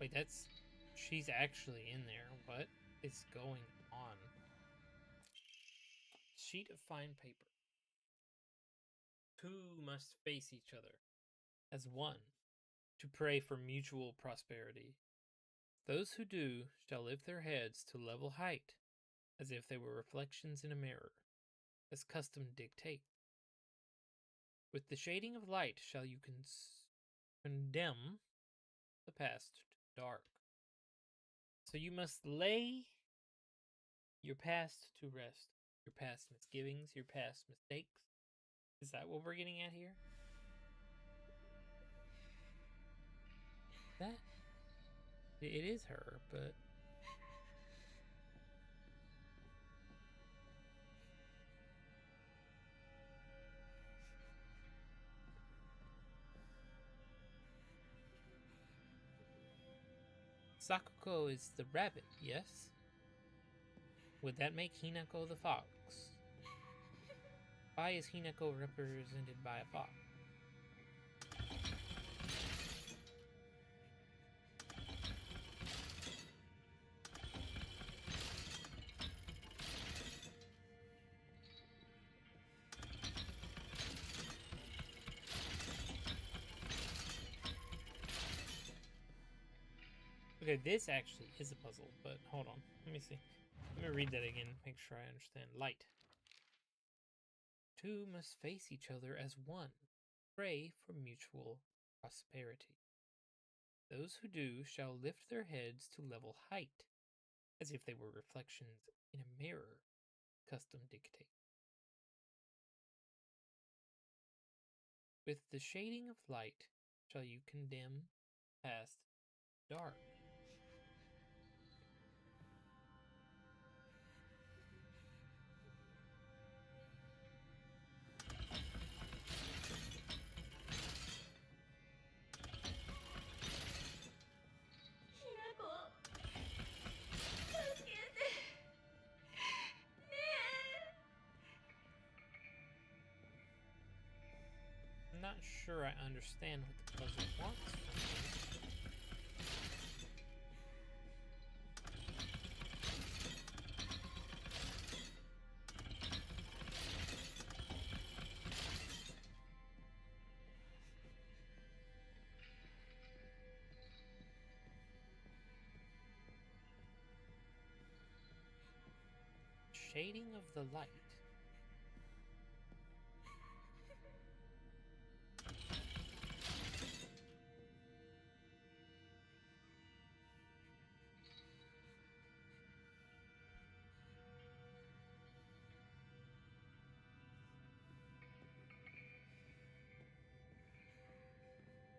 Wait, she's actually in there. What is going on? on. Sheet of fine paper. Two must face each other as one to pray for mutual prosperity. Those who do shall lift their heads to level height, as if they were reflections in a mirror, as custom dictate. With the shading of light shall you condemn the past to dark. So you must lay your past to rest, your past misgivings, your past mistakes. Is that what we're getting at here? That it is her, but Sakuko is the rabbit, yes? Would that make Hinako the fox? Why is Hinako represented by a fox? Okay, this actually is a puzzle, but hold on. Let me see. Let me read that again, make sure I understand. Light. Two must face each other as one. Pray for mutual prosperity. Those who do shall lift their heads to level height, as if they were reflections in a mirror, custom dictate. With the shading of light shall you condemn past dark. I'm not sure I understand what the puzzle wants from me. Shading of the light.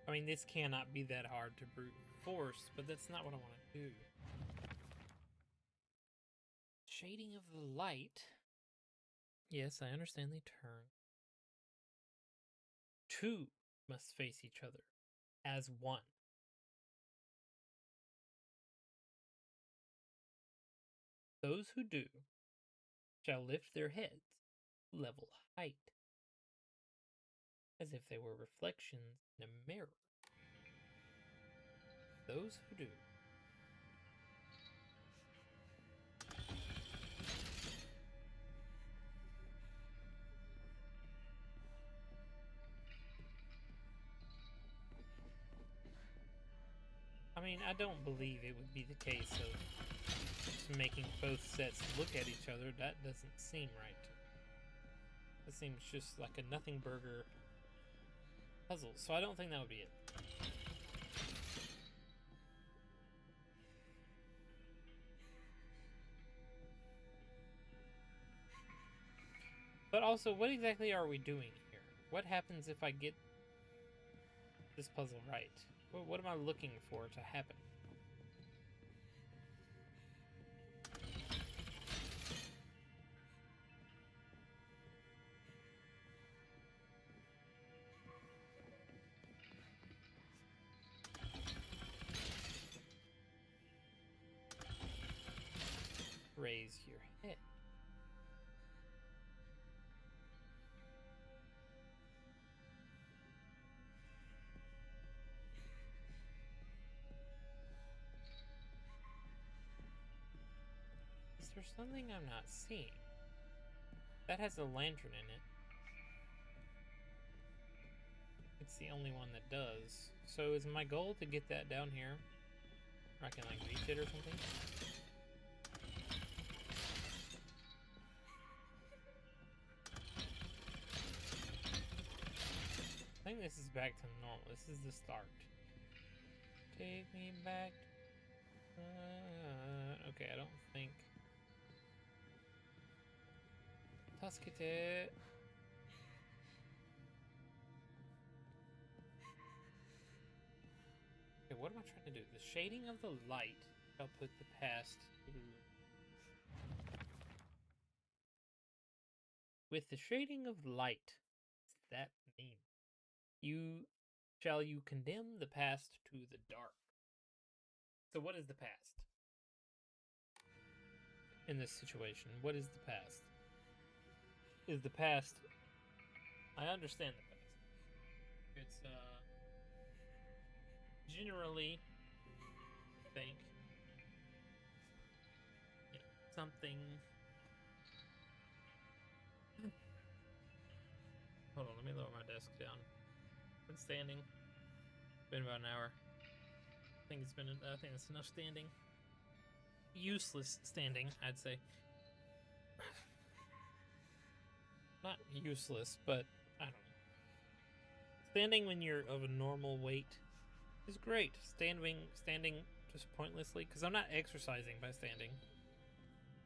I mean, this cannot be that hard to brute force, but that's not what I want to do. Shading of the light. Yes, I understand the term. Two must face each other as one. Those who do shall lift their heads level height, as if they were reflections in a mirror. Those who do. I mean, I don't believe it would be the case of making both sets look at each other. That doesn't seem right to me. That seems just like a nothing burger puzzle, so I don't think that would be it. But also, what exactly are we doing here? What happens if I get this puzzle right? What am I looking for to happen? Raise your head. there something I'm not seeing? That has a lantern in it. It's the only one that does. So is my goal to get that down here? Or I can like reach it or something? I think this is back to normal. This is the start. Take me back. Okay, I don't think. Tasukete. Okay, what am I trying to do? The shading of the light shall put the past. With the shading of light, what's that mean? Shall you condemn the past to the dark? So what is the past? In this situation, what is the past? Is the past... I understand the past. It's, generally, I think, something... Hold on, let me lower my desk down. Been standing. Been about an hour. I think that's enough standing. Useless standing, I'd say. Not useless, but I don't know. Standing when you're of a normal weight is great. Standing just pointlessly, because I'm not exercising by standing.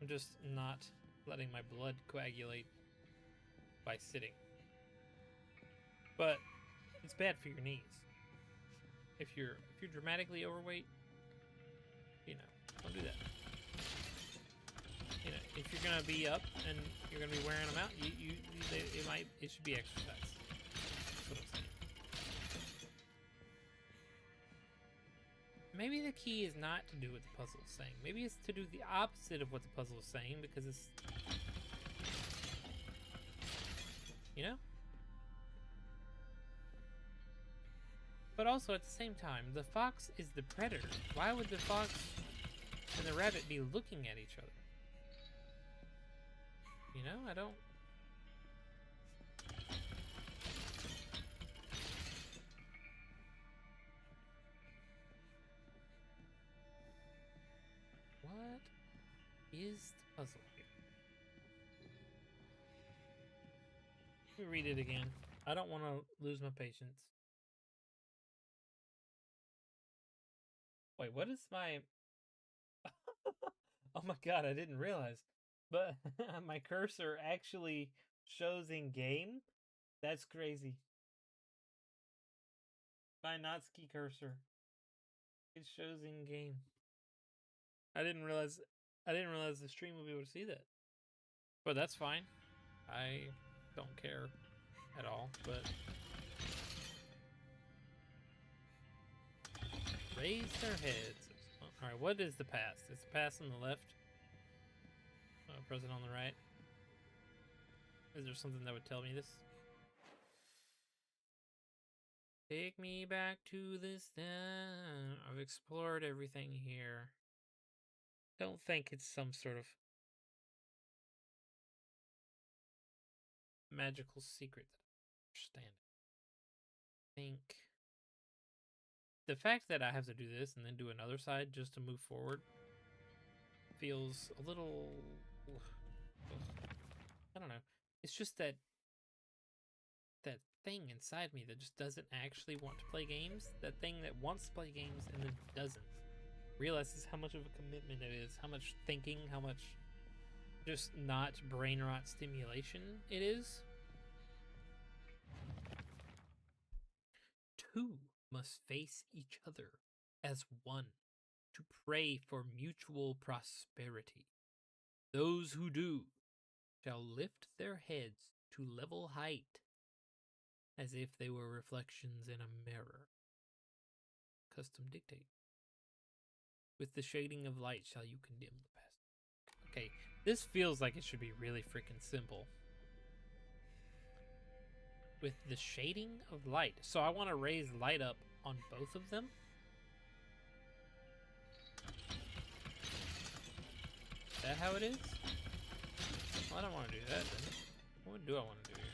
I'm just not letting my blood coagulate by sitting. But it's bad for your knees. If you're dramatically overweight, don't do that. If you're gonna be up and you're gonna be wearing them out, it should be exercise. That's what I'm saying. Maybe the key is not to do what the puzzle is saying. Maybe it's to do the opposite of what the puzzle is saying, because it's, But also at the same time, the fox is the predator. Why would the fox and the rabbit be looking at each other? I don't... What is the puzzle here? Let me read it again. I don't want to lose my patience. Wait, what is my... Oh my god, I didn't realize. But my cursor actually shows in game? That's crazy. My Natsuki cursor. It shows in game. I didn't realize the stream would be able to see that. But that's fine. I don't care at all, but raise their heads. Alright, what is the past? Is the past on the left? Present on the right? Is there something that would tell me this? Take me back to this town. I've explored everything here. Don't think it's some sort of magical secret that I understand. I think the fact that I have to do this and then do another side just to move forward feels a little... I don't know. It's just that thing inside me that just doesn't actually want to play games. That thing that wants to play games and then doesn't. Realizes how much of a commitment it is. How much thinking, how much just not brain rot stimulation it is. Two must face each other as one to pray for mutual prosperity. Those who do shall lift their heads to level height, as if they were reflections in a mirror. Custom dictate. With the shading of light shall you condemn the past. Okay, this feels like it should be really freaking simple. With the shading of light. So I want to raise light up on both of them. that how it is? Well, I don't want to do that then. What do I want to do here?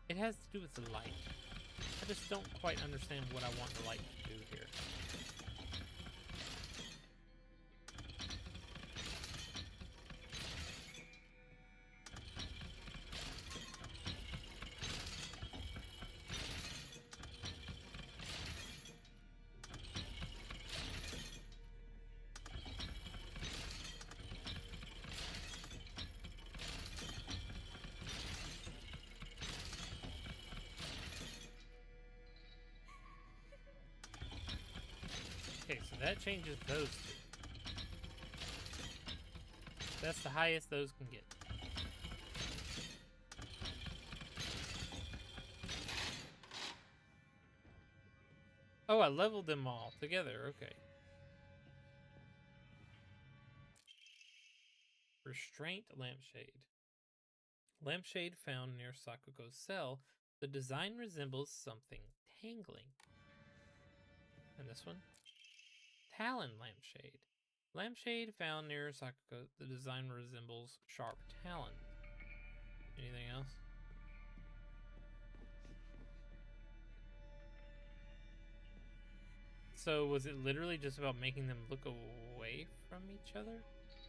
It has to do with the light. I just don't quite understand what I want the light to do here. Okay, so that changes those two. That's the highest those can get. Oh, I leveled them all together. Okay. Restraint lampshade. Lampshade found near Sakuko's cell. The design resembles something tangling. And this one? Talon lampshade. Lampshade found near Sakuko. The design resembles sharp talons. Anything else? So was it literally just about making them look away from each other?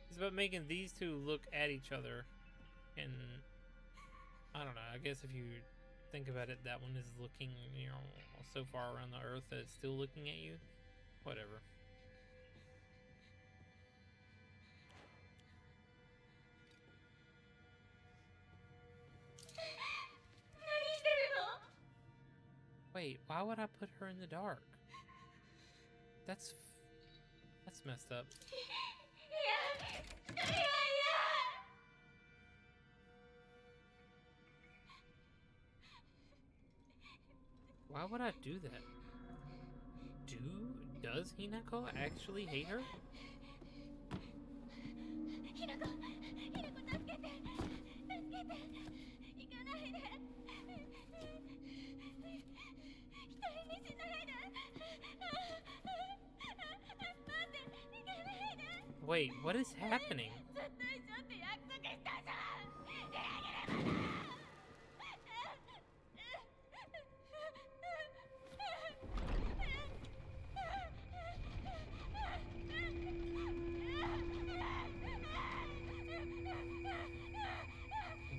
It's about making these two look at each other. And I don't know, I guess if you think about it, that one is looking, you know, so far around the earth that it's still looking at you. Whatever. Wait, why would I put her in the dark? That's messed up. Why would I do that? Does Hinako actually hate her? Wait, what is happening?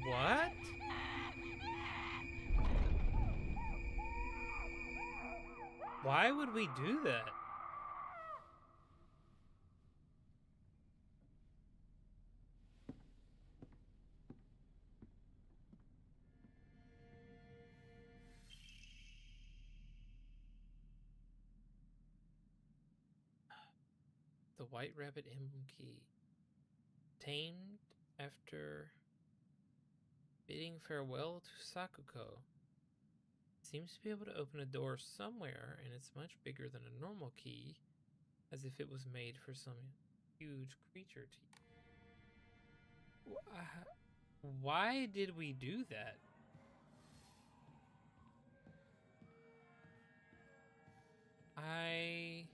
What? Why would we do that? The White Rabbit Emblem Key. Tamed after bidding farewell to Sakuko. Seems to be able to open a door somewhere, and it's much bigger than a normal key, as if it was made for some huge creature to... Why did we do that? I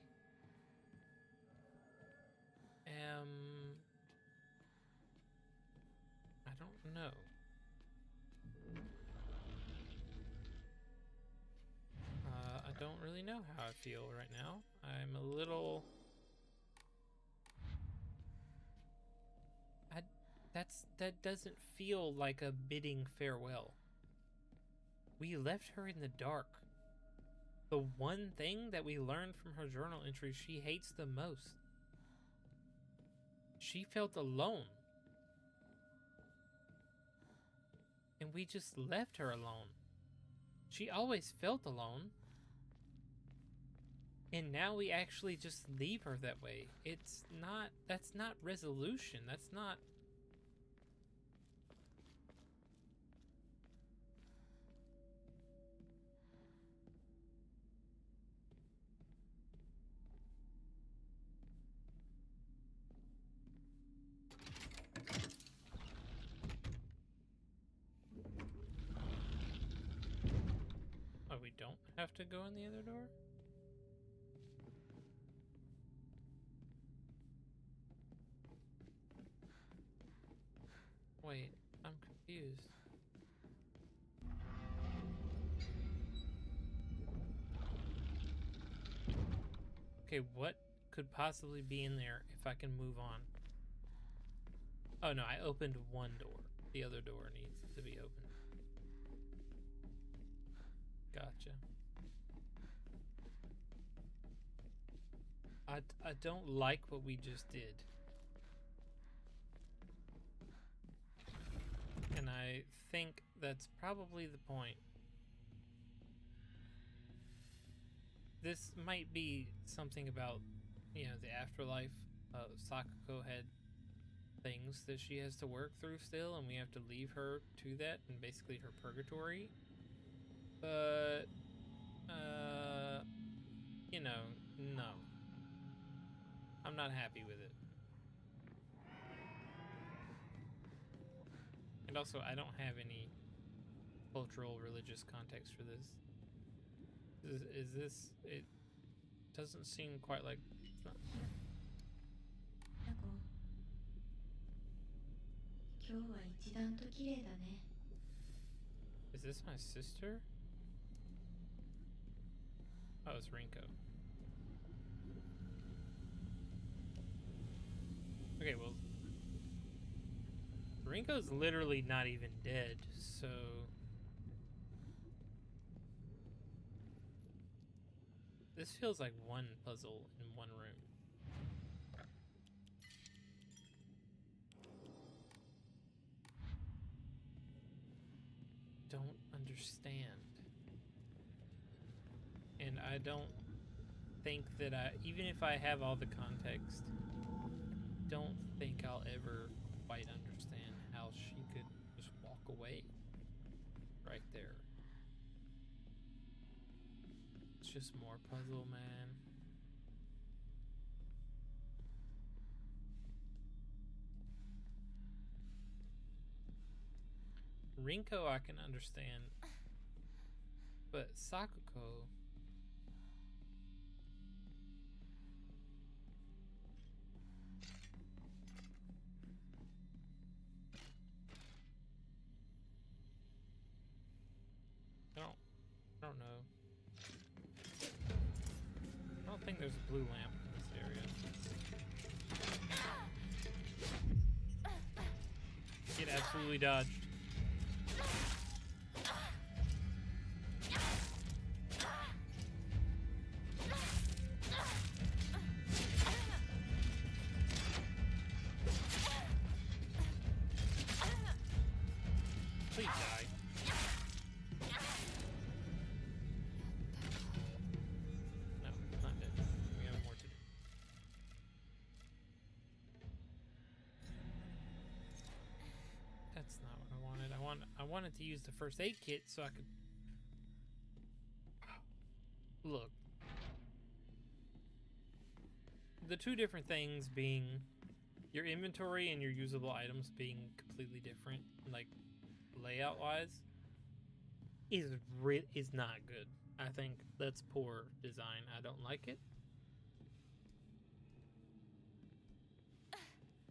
don't know. I don't really know how I feel right now. I'm a little... That doesn't feel like a bidding farewell. We left her in the dark. The one thing that we learned from her journal entry she hates the most. She felt alone. And we just left her alone. She always felt alone. And now we actually just leave her that way. That's not resolution. That's not... have to go in the other door? Wait, I'm confused. Okay, what could possibly be in there if I can move on? Oh no, I opened one door. The other door needs to be opened. Gotcha. I don't like what we just did. And I think that's probably the point. This might be something about, you know, the afterlife. Sakuko had things that she has to work through still, and we have to leave her to that, and basically her purgatory. But, you know, no. I'm not happy with it. And also, I don't have any cultural, religious context for this. Is this... It doesn't seem quite like... It's not, ナコ、今日は一段と綺麗だね。 is this my sister? Oh, it's Rinko. Okay, well... Rinko's literally not even dead, so... This feels like one puzzle in one room. Don't understand. And I don't think that even if I have all the context, don't think I'll ever quite understand how she could just walk away right there. It's just more puzzle, man. Rinko I can understand, but Sakuko... I don't know. I don't think there's a blue lamp in this area. Get absolutely dodged. Please die. No, not dead. We have more to do. That's not what I wanted. I wanted to use the first aid kit so I could... Look. The two different things being your inventory and your usable items being completely different, like layout wise, is not good. I think that's poor design. I don't like it.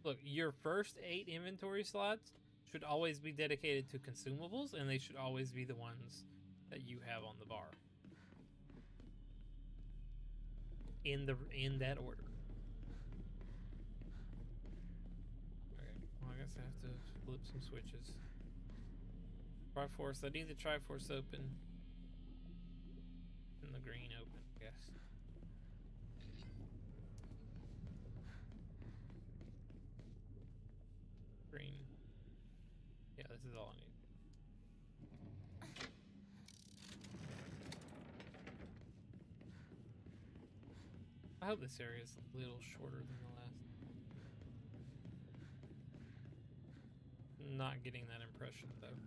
Look, your first 8 inventory slots should always be dedicated to consumables, and they should always be the ones that you have on the bar. In that order. Okay, well, I guess I have to flip some switches. Triforce, I need the Triforce open. And the green open, I guess. Green. Yeah, this is all I need. I hope this area is a little shorter than the last. Not getting that impression, though.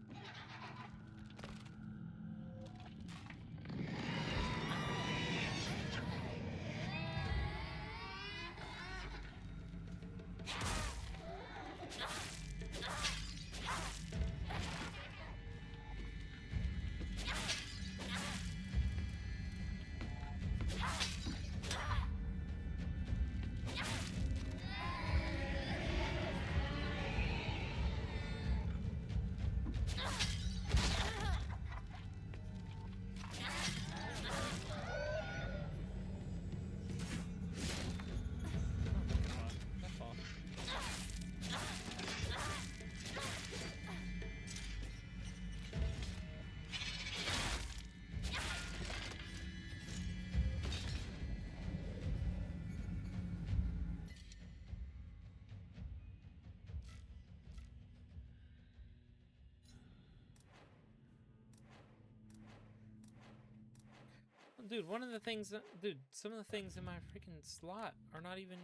dude, one of the things, dude, some of the things in my freaking slot are not even.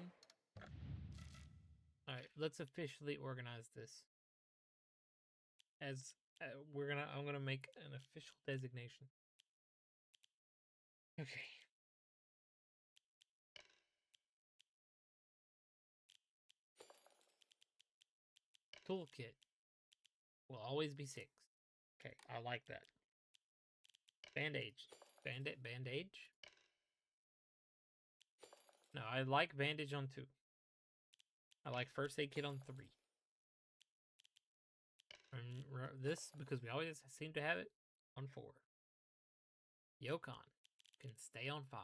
All right, let's officially organize this. As I'm gonna make an official designation. Okay. Toolkit will always be 6. Okay, I like that. Bandage. Bandage? No, I like bandage on 2. I like first aid kit on 3. This, because we always seem to have it, on 4. Yokon can stay on 5.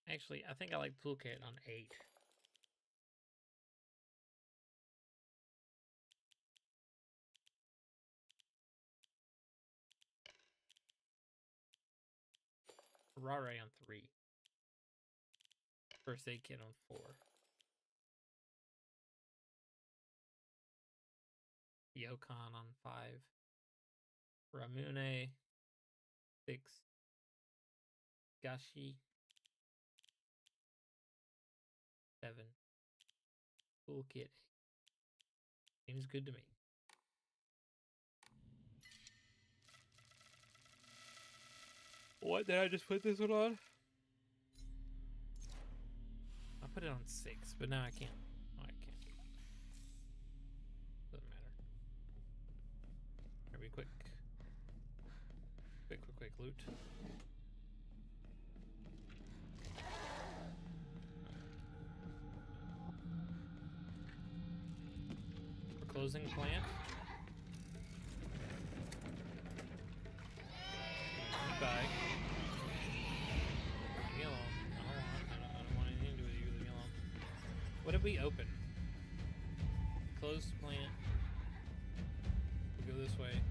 Actually, I think I like toolkit on 8. Rare on 3. First aid kit on 4. Yokon on 5. Ramune 6. Gashi 7. Toolkit 8. Seems good to me. What did I just put this one on? I put it on 6, but now I can't. Oh, I can't. Doesn't matter. Here, be quick. Quick loot. We're closing plant. Bye. Leave me alone. I don't want anything to do with you. Leave me alone. What did we open? Closed plant. We go this way.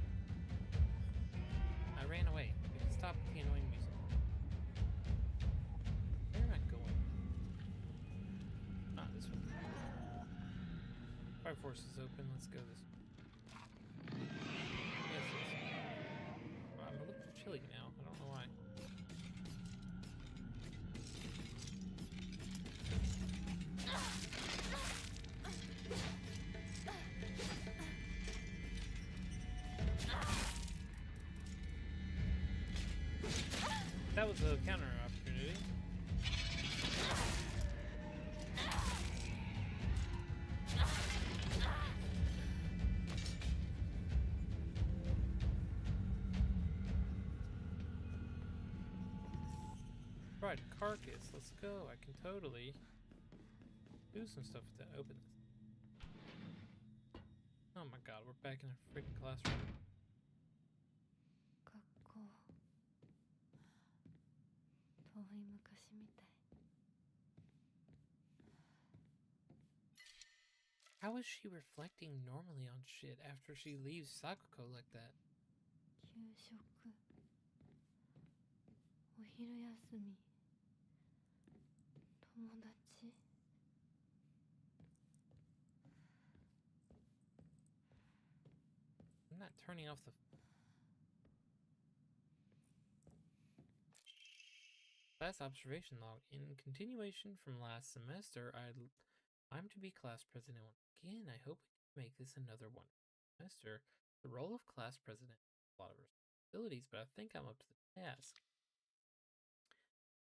I ran away. Stop annoying me. Where am I going? Ah, this one. Fire Force is open. Let's go this way. Yes. I'm a little chilly now. I don't know why. That was a counter opportunity. Right, carcass. Let's go. I can totally do some stuff with that. Open this. Oh my god, we're back in a freaking classroom. How is she reflecting normally on shit after she leaves Sakuko like that? I'm not turning off the... Class observation log. In continuation from last semester, I'm to be class president once again. I hope we can make this another one semester. The role of class president has a lot of responsibilities, but I think I'm up to the task.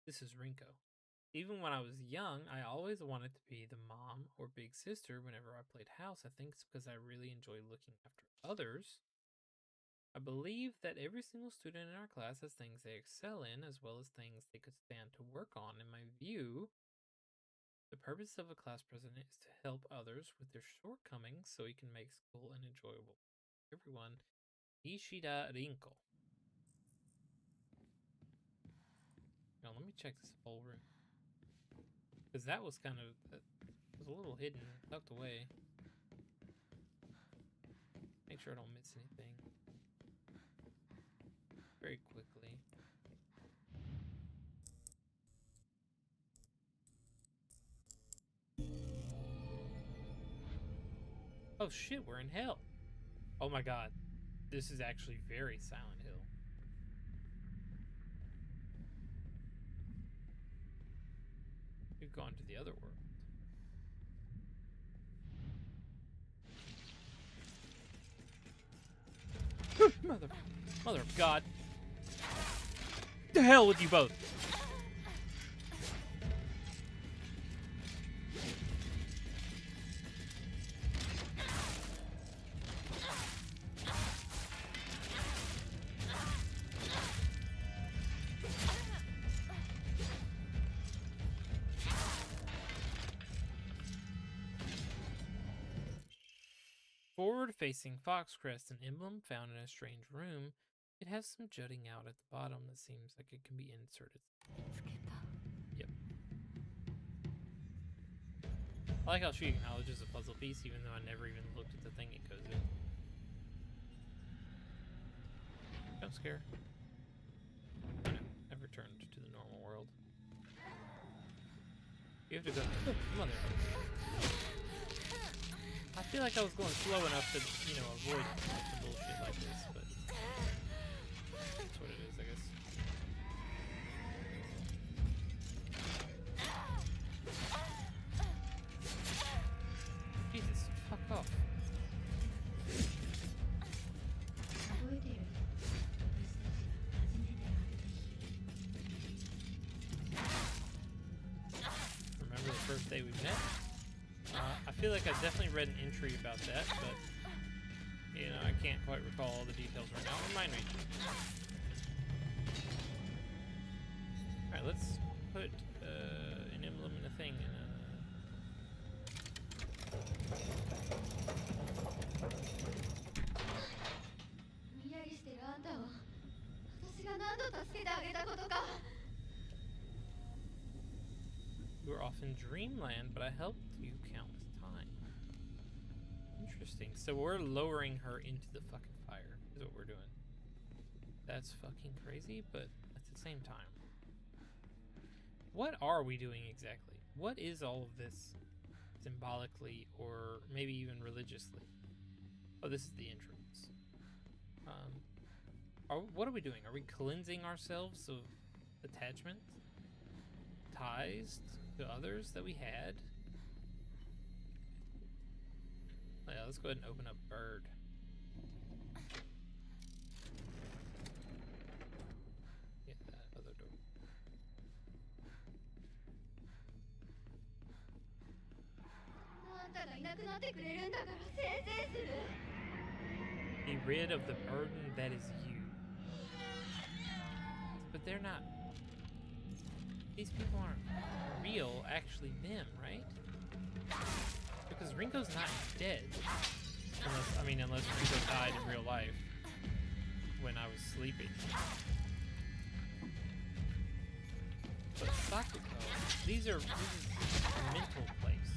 This is Rinko. Even when I was young, I always wanted to be the mom or big sister whenever I played house. I think it's because I really enjoy looking after others. I believe that every single student in our class has things they excel in, as well as things they could stand to work on. In my view, the purpose of a class president is to help others with their shortcomings so he can make school an enjoyable for everyone. Ishida Rinko. Now, let me check this whole room. Because that was kind of... It was a little hidden, tucked away. Make sure I don't miss anything. Very quickly. Oh shit, we're in hell. Oh my god. This is actually very Silent Hill. We've gone to the other world. Mother of God. The hell with you both. Forward-facing Foxcrest, an emblem found in a strange room. It has some jutting out at the bottom that seems like it can be inserted. 見つけた Yep. I like how she acknowledges a puzzle piece even though I never even looked at the thing it goes in. Jump scare. Oh no, I've returned to the normal world. You have to go. Oh, mother. I feel like I was going slow enough to, you know, avoid some bullshit like this, but that's what it is, I guess. Jesus, fuck off. 覚えてる私たちが初めて会った日 Remember the first day we met? I feel like I've definitely read an entry about that, but, you know, I can't quite recall all the details right now. Remind me. Alright, let's put an emblem in a thing. You were off in Dreamland, but I helped you countless times. Interesting. So we're lowering her into the fucking fire, is what we're doing. That's fucking crazy, but at the same time. What are we doing exactly? What is all of this symbolically or maybe even religiously? Oh, this is the entrance. What are we doing? Are we cleansing ourselves of attachment? Ties to others that we had? Oh, yeah, let's go ahead and open up Bird. Get that other door. Be rid of the burden that is you. But they're not. These people aren't real, actually them, right? Because Rinko's not dead. Unless Rinko died in real life when I was sleeping. But Sakuko, this is a mental place.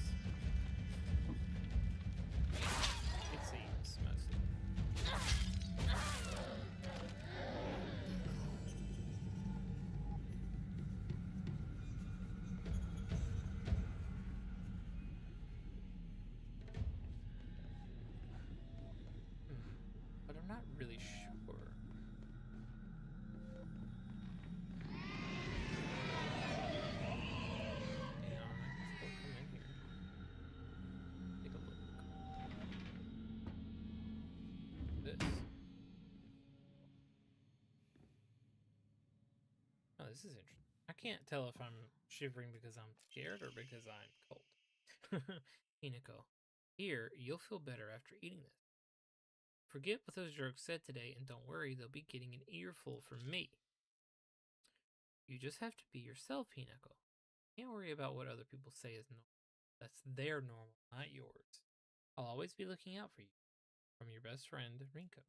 It seems mostly. But I'm not really sure. Hang on, I can still come in here. Take a look. This. Oh, this is interesting. I can't tell if I'm shivering because I'm scared or because I'm cold. Hinako, here, you'll feel better after eating this. Forget what those jerks said today, and don't worry, they'll be getting an earful from me. You just have to be yourself, Hinako. Can't worry about what other people say is normal. That's their normal, not yours. I'll always be looking out for you. From your best friend, Rinko.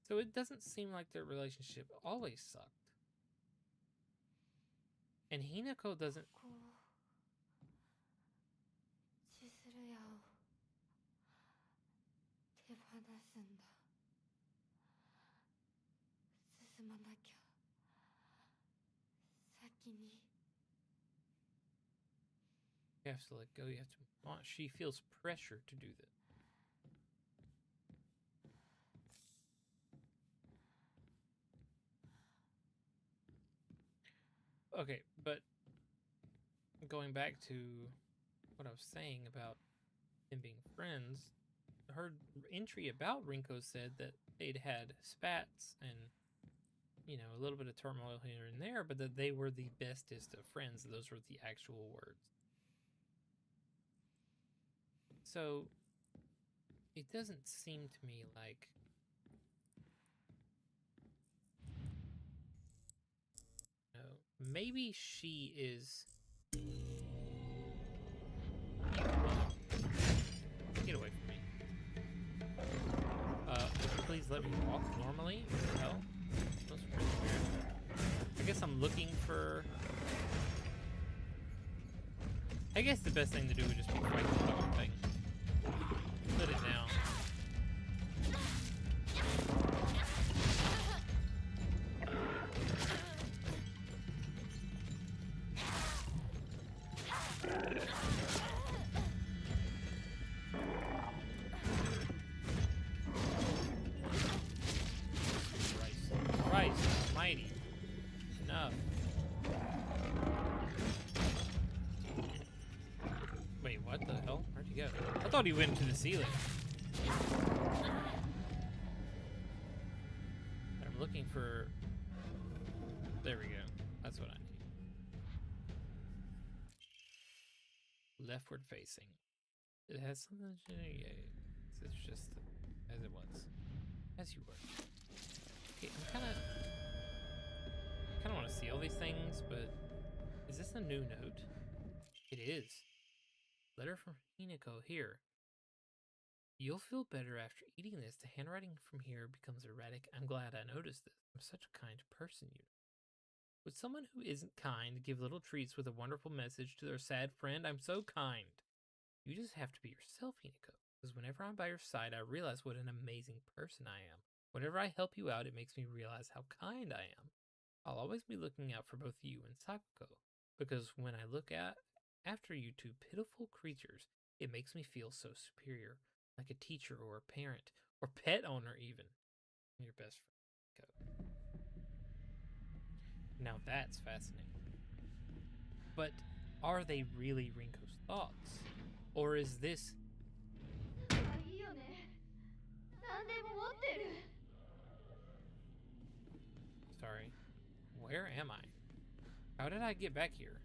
So it doesn't seem like their relationship always sucked. And Hinako doesn't... 千鶴屋を手放すんだ進まなきゃ先に You have to let go, you have to move on. She feels pressure to do this. Okay, but going back to what I was saying about them being friends, her entry about Rinko said that they'd had spats and, you know, a little bit of turmoil here and there, but that they were the bestest of friends. Those were the actual words. So it doesn't seem to me like maybe she is. Get away from me. Please let me walk normally. What the hell? That's pretty weird. I guess I'm looking for. I guess the best thing to do would just be fight the fucking thing. Put it down. Christ almighty. Enough. Wait, what the hell? Where'd he go? I thought he went to the ceiling. I'm looking for... There we go. That's what I need. Leftward facing. It has something to do. Yeah, it's just as it was. As you were. Okay, I'm kind of want to see all these things, but is this a new note? It is. Letter from Hinako here. You'll feel better after eating this. The handwriting from here becomes erratic. I'm glad I noticed this. I'm such a kind person, you know. Would someone who isn't kind give little treats with a wonderful message to their sad friend? I'm so kind. You just have to be yourself, Hinako. Because whenever I'm by your side, I realize what an amazing person I am. Whenever I help you out, it makes me realize how kind I am. I'll always be looking out for both you and Sakuko, because when I look after you two pitiful creatures, it makes me feel so superior, like a teacher or a parent, or pet owner even. Your best friend, Sakuko. Now that's fascinating. But are they really Rinko's thoughts? Or is this... Sorry. Where am I? How did I get back here?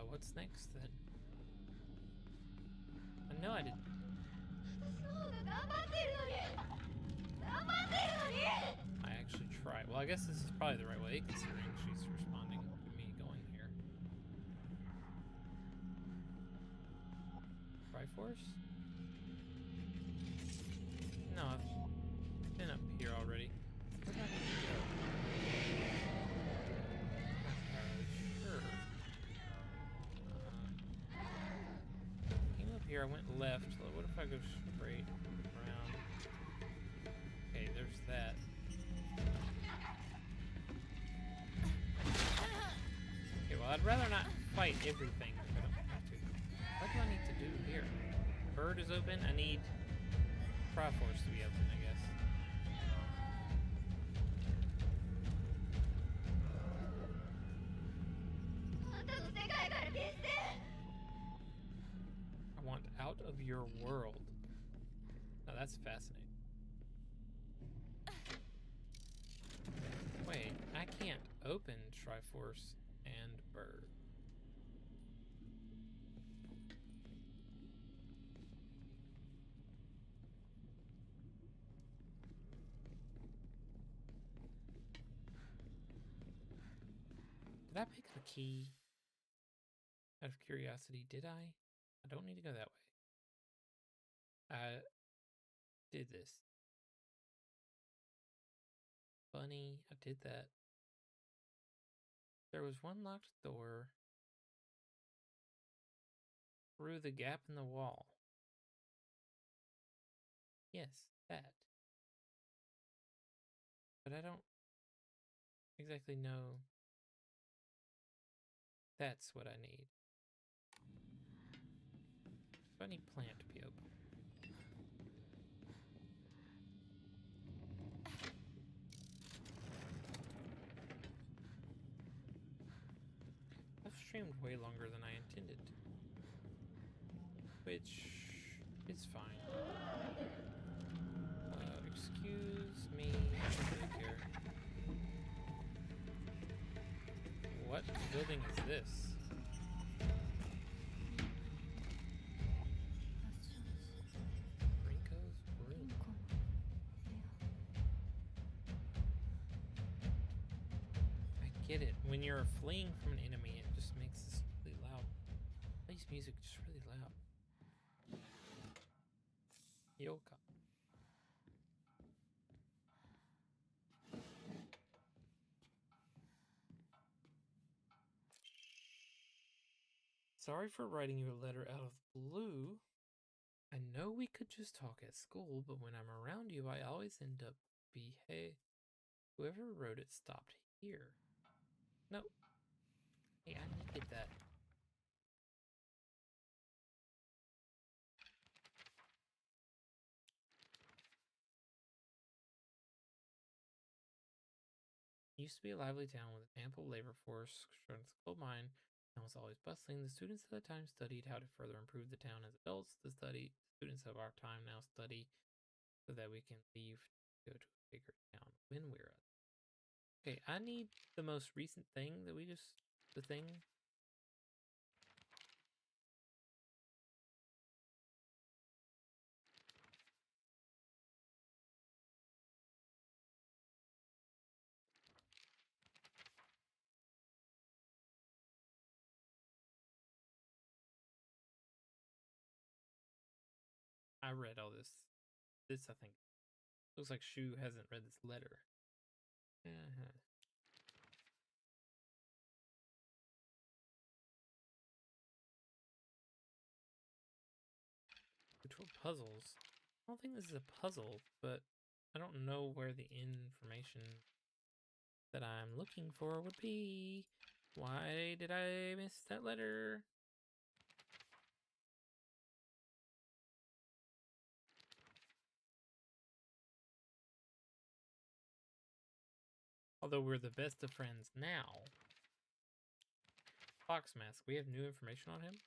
What's next then? I know I didn't. I actually tried. Well, I guess this is probably the right way, considering she's responding to me going here. Triforce? No, I've been up here already. Where did I need to go? Sure. Came up here, I went left. So what if I go straight around? Okay, there's that. Okay, well, I'd rather not fight everything if I don't have to. What do I need to do here? Bird is open. I need Triforce to be open, I guess. I want out of your world. Now that's fascinating. Wait, I can't open Triforce and Bird. Did I pick the key? Out of curiosity, did I? I don't need to go that way. I did this. Bunny, I did that. There was one locked door through the gap in the wall. Yes, that. But I don't exactly know That's what I need. So I need plant to be open. I've streamed way longer than I intended, which is fine. Excuse me. I don't really care. What building is this? Rinko's room. I get it. When you're fleeing from an enemy, it just makes this really loud. Plays music just really loud. Yoka. Sorry for writing you a letter out of the blue. I know we could just talk at school, but when I'm around you, I always end up hey, whoever wrote it stopped here. No. Hey, I needed that. It used to be a lively town with an ample labor force, constructed coal mine. Town was always bustling. The students of the time studied how to further improve the town as adults. The students of our time now study so that we can leave to go to a bigger town when we're adults. Okay, I need the most recent thing that the thing. I read all this. This, I think. Looks like Shu hasn't read this letter. Neutral puzzles. I don't think this is a puzzle, but I don't know where the information that I'm looking for would be. Why did I miss that letter? Although we're the best of friends now. Fox Mask, we have new information on him?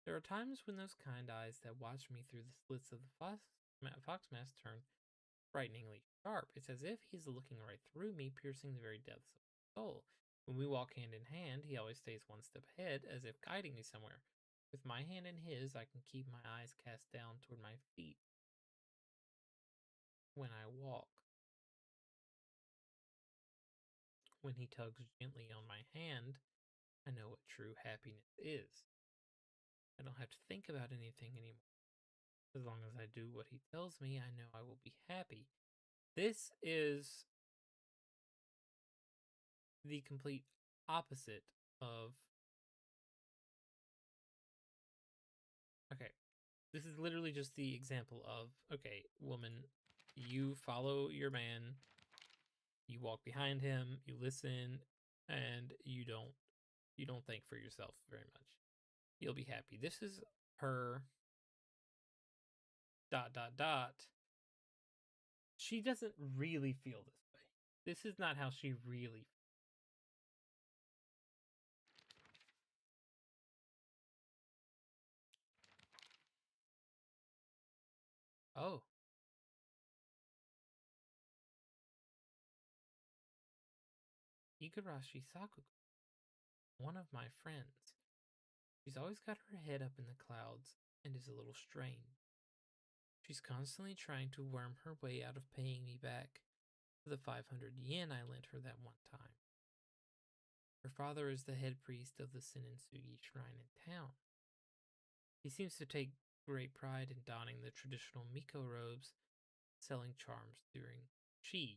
There are times when those kind eyes that watch me through the slits of the Fox Mask turn frighteningly sharp. It's as if he's looking right through me, piercing the very depths of my soul. When we walk hand in hand, he always stays one step ahead, as if guiding me somewhere. With my hand in his, I can keep my eyes cast down toward my feet when I walk. When he tugs gently on my hand, I know what true happiness is. I don't have to think about anything anymore. As long as I do what he tells me, I know I will be happy. This is the complete opposite of... Okay, this is literally just the example of, okay, woman, you follow your man, you walk behind him, you listen, and you don't think for yourself very much. You'll be happy. This is her ... She doesn't really feel this way. This is not how she really feels. Oh. Igarashi Sakuga, one of my friends. She's always got her head up in the clouds and is a little strained. She's constantly trying to worm her way out of paying me back for the 500 yen I lent her that one time. Her father is the head priest of the Senensugi shrine in town. He seems to take great pride in donning the traditional Miko robes, selling charms during the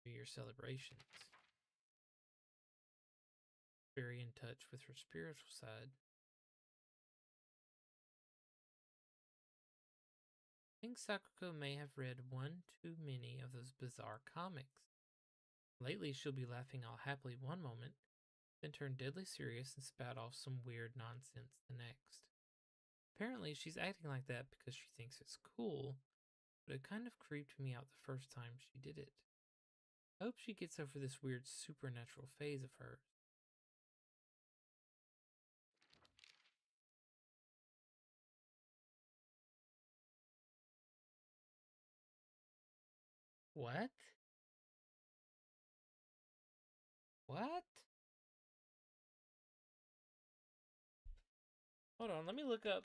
New Year celebrations. Very in touch with her spiritual side. I think Sakuko may have read one too many of those bizarre comics. Lately, she'll be laughing all happily one moment, then turned deadly serious and spat off some weird nonsense the next. Apparently, she's acting like that because she thinks it's cool, but it kind of creeped me out the first time she did it. I hope she gets over this weird supernatural phase of hers. What? What? Hold on, let me look up.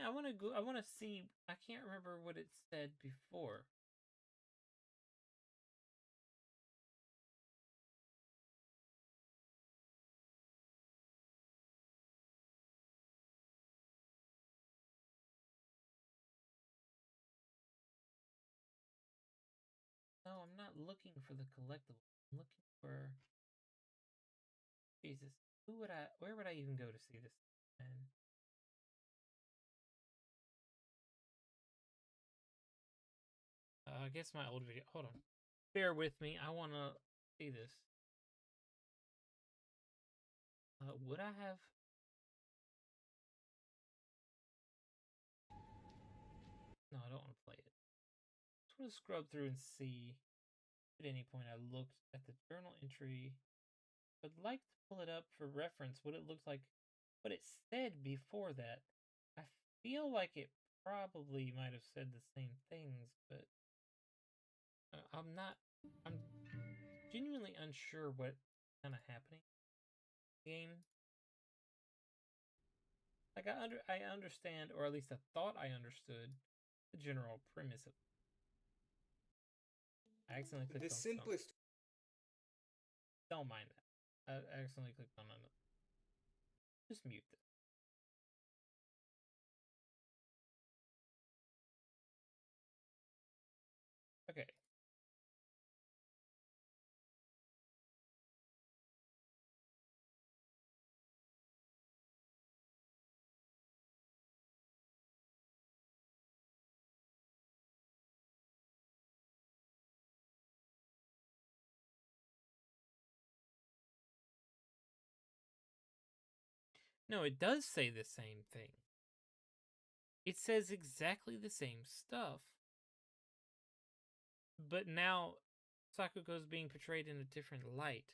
I want to go. I want to see. I can't remember what it said before. No, I'm not looking for the collectible. I'm looking for. Jesus, where would I even go to see this? Man. I guess my old video. Hold on. Bear with me. I want to see this. Would I have? No, I don't want to play it. Just want to scrub through and see. At any point, I looked at the journal entry. I'd like to pull it up for reference. What it looked like, what it said before that. I feel like it probably might have said the same things, but I'm not. I'm genuinely unsure what kind of happening in the game. Like I understand, or at least I thought I understood the general premise of. I accidentally clicked The on simplest. Don't mind that. I accidentally clicked on another. Just mute this. Okay. No, it does say the same thing. It says exactly the same stuff. But now Sakuko's being portrayed in a different light.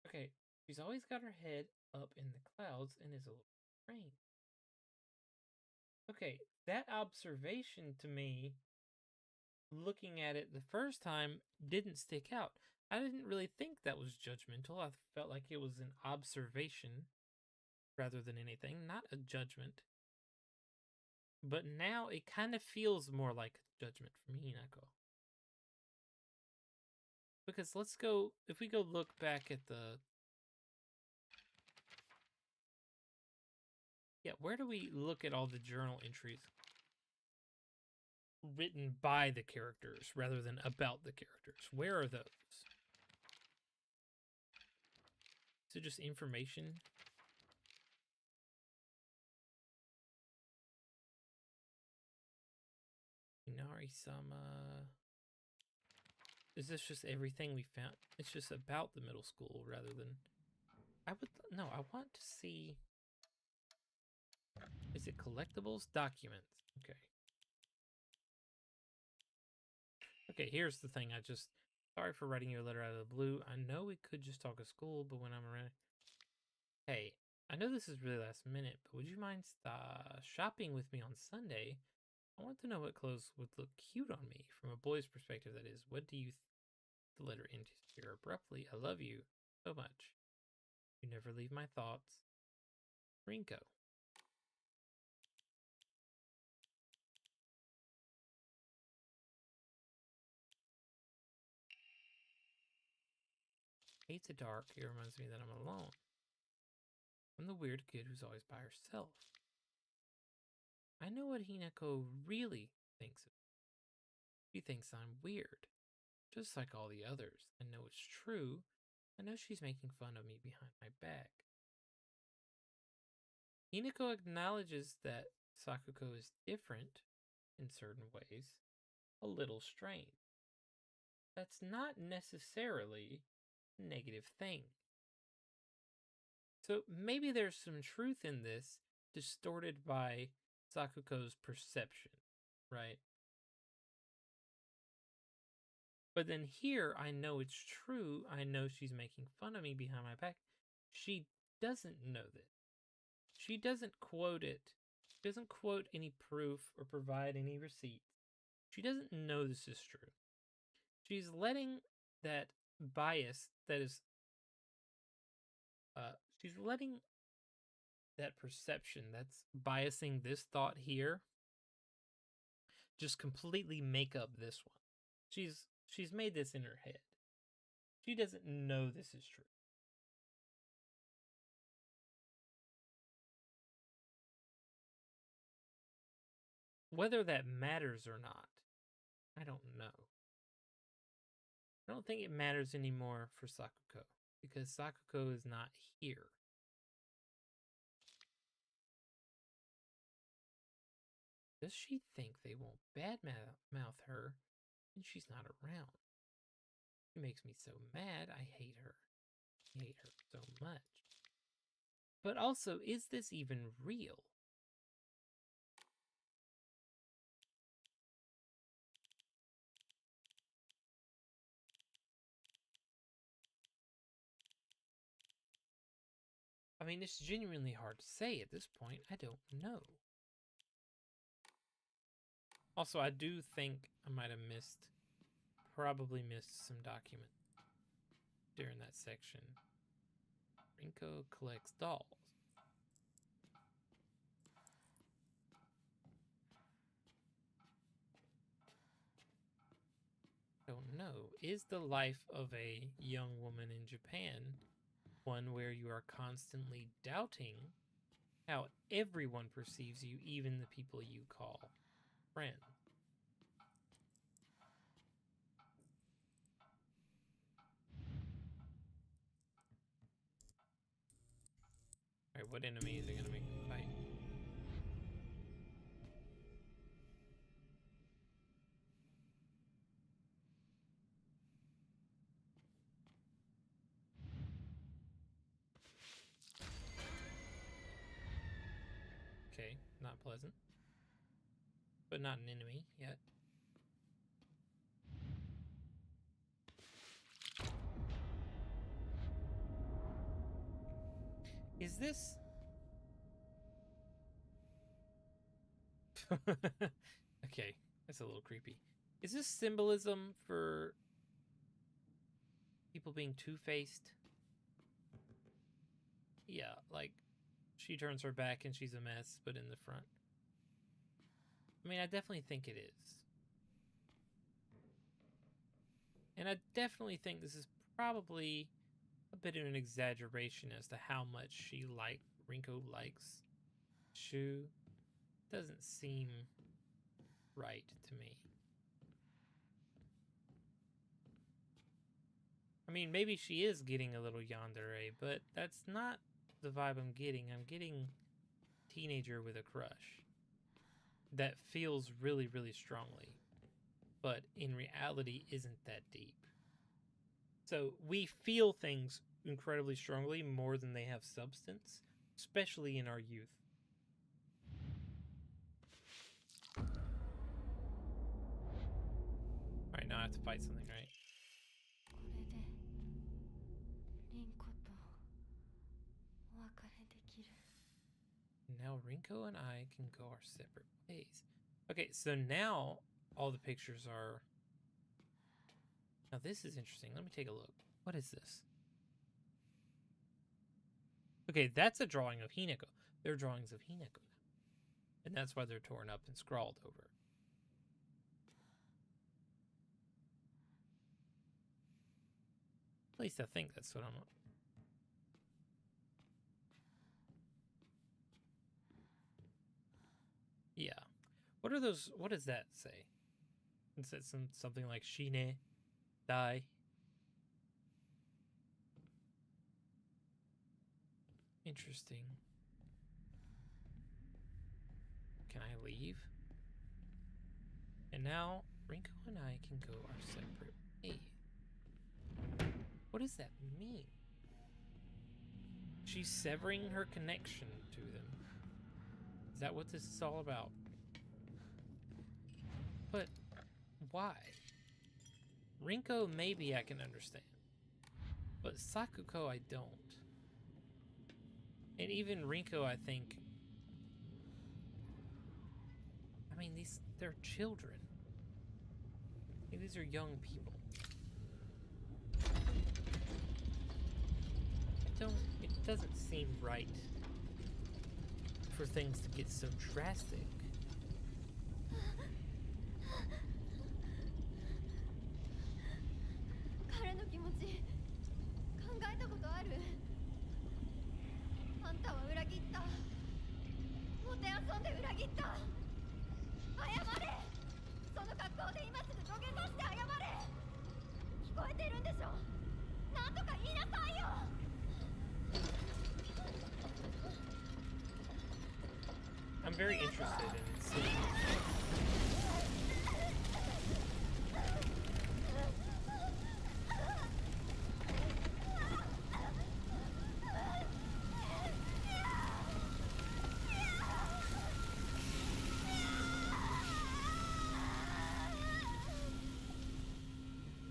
Okay, she's always got her head up in the clouds and is a little strange. Okay, that observation to me, looking at it the first time, didn't stick out. I didn't really think that was judgmental. I felt like it was an observation rather than anything, not a judgment. But now it kind of feels more like a judgment from Hinako. Because let's go, if we go look back at the... Yeah, where do we look at all the journal entries written by the characters rather than about the characters? Where are those? Is it just information? Inari-sama... Is this just everything we found? It's just about the middle school rather than... No, I want to see... Is it collectibles? Documents. Okay. Okay, here's the thing. Sorry for writing you a letter out of the blue. I know we could just talk at school, but when I'm around... Hey, I know this is really last minute, but would you mind shopping with me on Sunday? I want to know what clothes would look cute on me. From a boy's perspective, that is. What do you The letter ends here abruptly. I love you so much. You never leave my thoughts. Rinko. Hates the dark. It reminds me that I'm alone. I'm the weird kid who's always by herself. I know what Hinako really thinks of me. She thinks I'm weird, just like all the others. I know it's true. I know she's making fun of me behind my back. Hinako acknowledges that Sakuko is different in certain ways, a little strange. That's not necessarily a negative thing. So maybe there's some truth in this, distorted by Sakuko's perception, right? But then here, I know it's true. I know she's making fun of me behind my back. She doesn't know this. She doesn't quote it. She doesn't quote any proof or provide any receipts. She doesn't know this is true. She's letting that bias that is, she's letting that perception that's biasing this thought here just completely make up this one. She's made this in her head. She doesn't know this is true. Whether that matters or not, I don't know. I don't think it matters anymore for Sakuko, because Sakuko is not here. Does she think they won't badmouth her when she's not around? She makes me so mad. I hate her. I hate her so much. But also, is this even real? I mean, it's genuinely hard to say at this point. I don't know. Also, I do think I might have probably missed some document during that section. Rinko collects dolls. Don't know. Is the life of a young woman in Japan one where you are constantly doubting how everyone perceives you, even the people you call friends? Alright, what enemies are gonna make me fight? Okay, not pleasant. But not an enemy yet. Is this... Okay, that's a little creepy. Is this symbolism for people being two-faced? Yeah, like she turns her back and she's a mess, but in the front. I mean, I definitely think it is. And I definitely think this is probably a bit of an exaggeration as to how much Rinko likes Shu. Doesn't seem right to me. I mean, maybe she is getting a little yandere, but that's not the vibe I'm getting. I'm getting teenager with a crush that feels really, really strongly, but in reality isn't that deep. So we feel things incredibly strongly more than they have substance, especially in our youth. Alright, now I have to fight something, right? Now Rinko and I can go our separate ways. Okay, so now all the pictures are... Now this is interesting. Let me take a look. What is this? Okay, that's a drawing of Hinako. They're drawings of Hinako now. And that's why they're torn up and scrawled over. At least I think that's what I'm... Yeah. What are those... What does that say? It said something like Shine, die. Interesting. Can I leave? And now Rinko and I can go our separate ways. What does that mean? She's severing her connection to them. Is that what this is all about? But why? Rinko, maybe I can understand. But Sakuko, I don't. And even Rinko, I think... I mean, they're children. I mean, these are young people. It doesn't seem right for things to get so drastic. 彼の気持ち考えたことある？あんたは裏切った。もてあそんで裏切った。謝れ。その格好で今すぐ土下座して謝れ。聞こえてるんでしょ。なんとか言いなさいよ。 I'm very interested in seeing.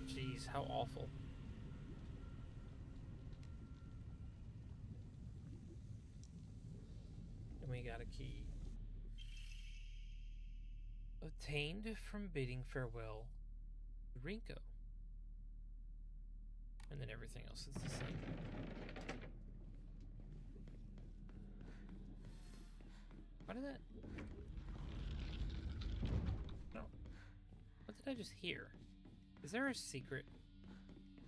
Jeez, how awful. And we got a key. Obtained from bidding farewell to Rinko. And then everything else is the same. What did that? No. What did I just hear? Is there a secret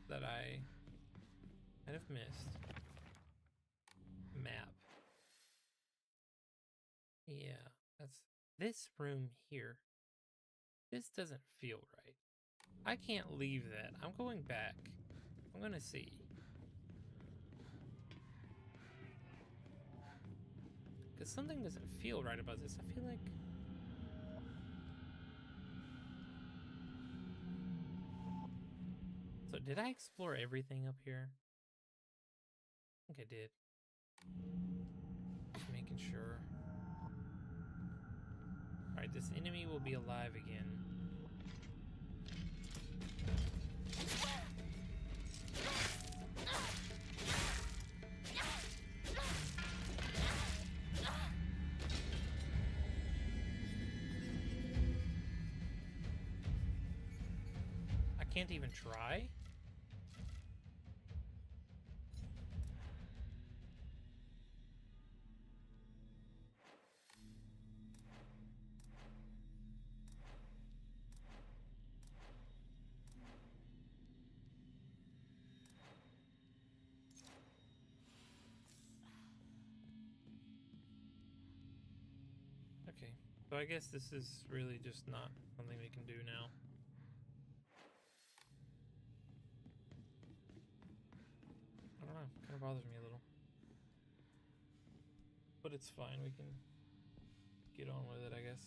that I might have missed? Map. Yeah, that's this room here. This doesn't feel right. I can't leave that. I'm going back. I'm gonna see. Because something doesn't feel right about this. I feel like... So did I explore everything up here? I think I did. Just making sure. Alright, this enemy will be alive again. I can't even try? Okay, so I guess this is really just not something we can do now. I don't know, kind of bothers me a little. But it's fine, we can get on with it, I guess.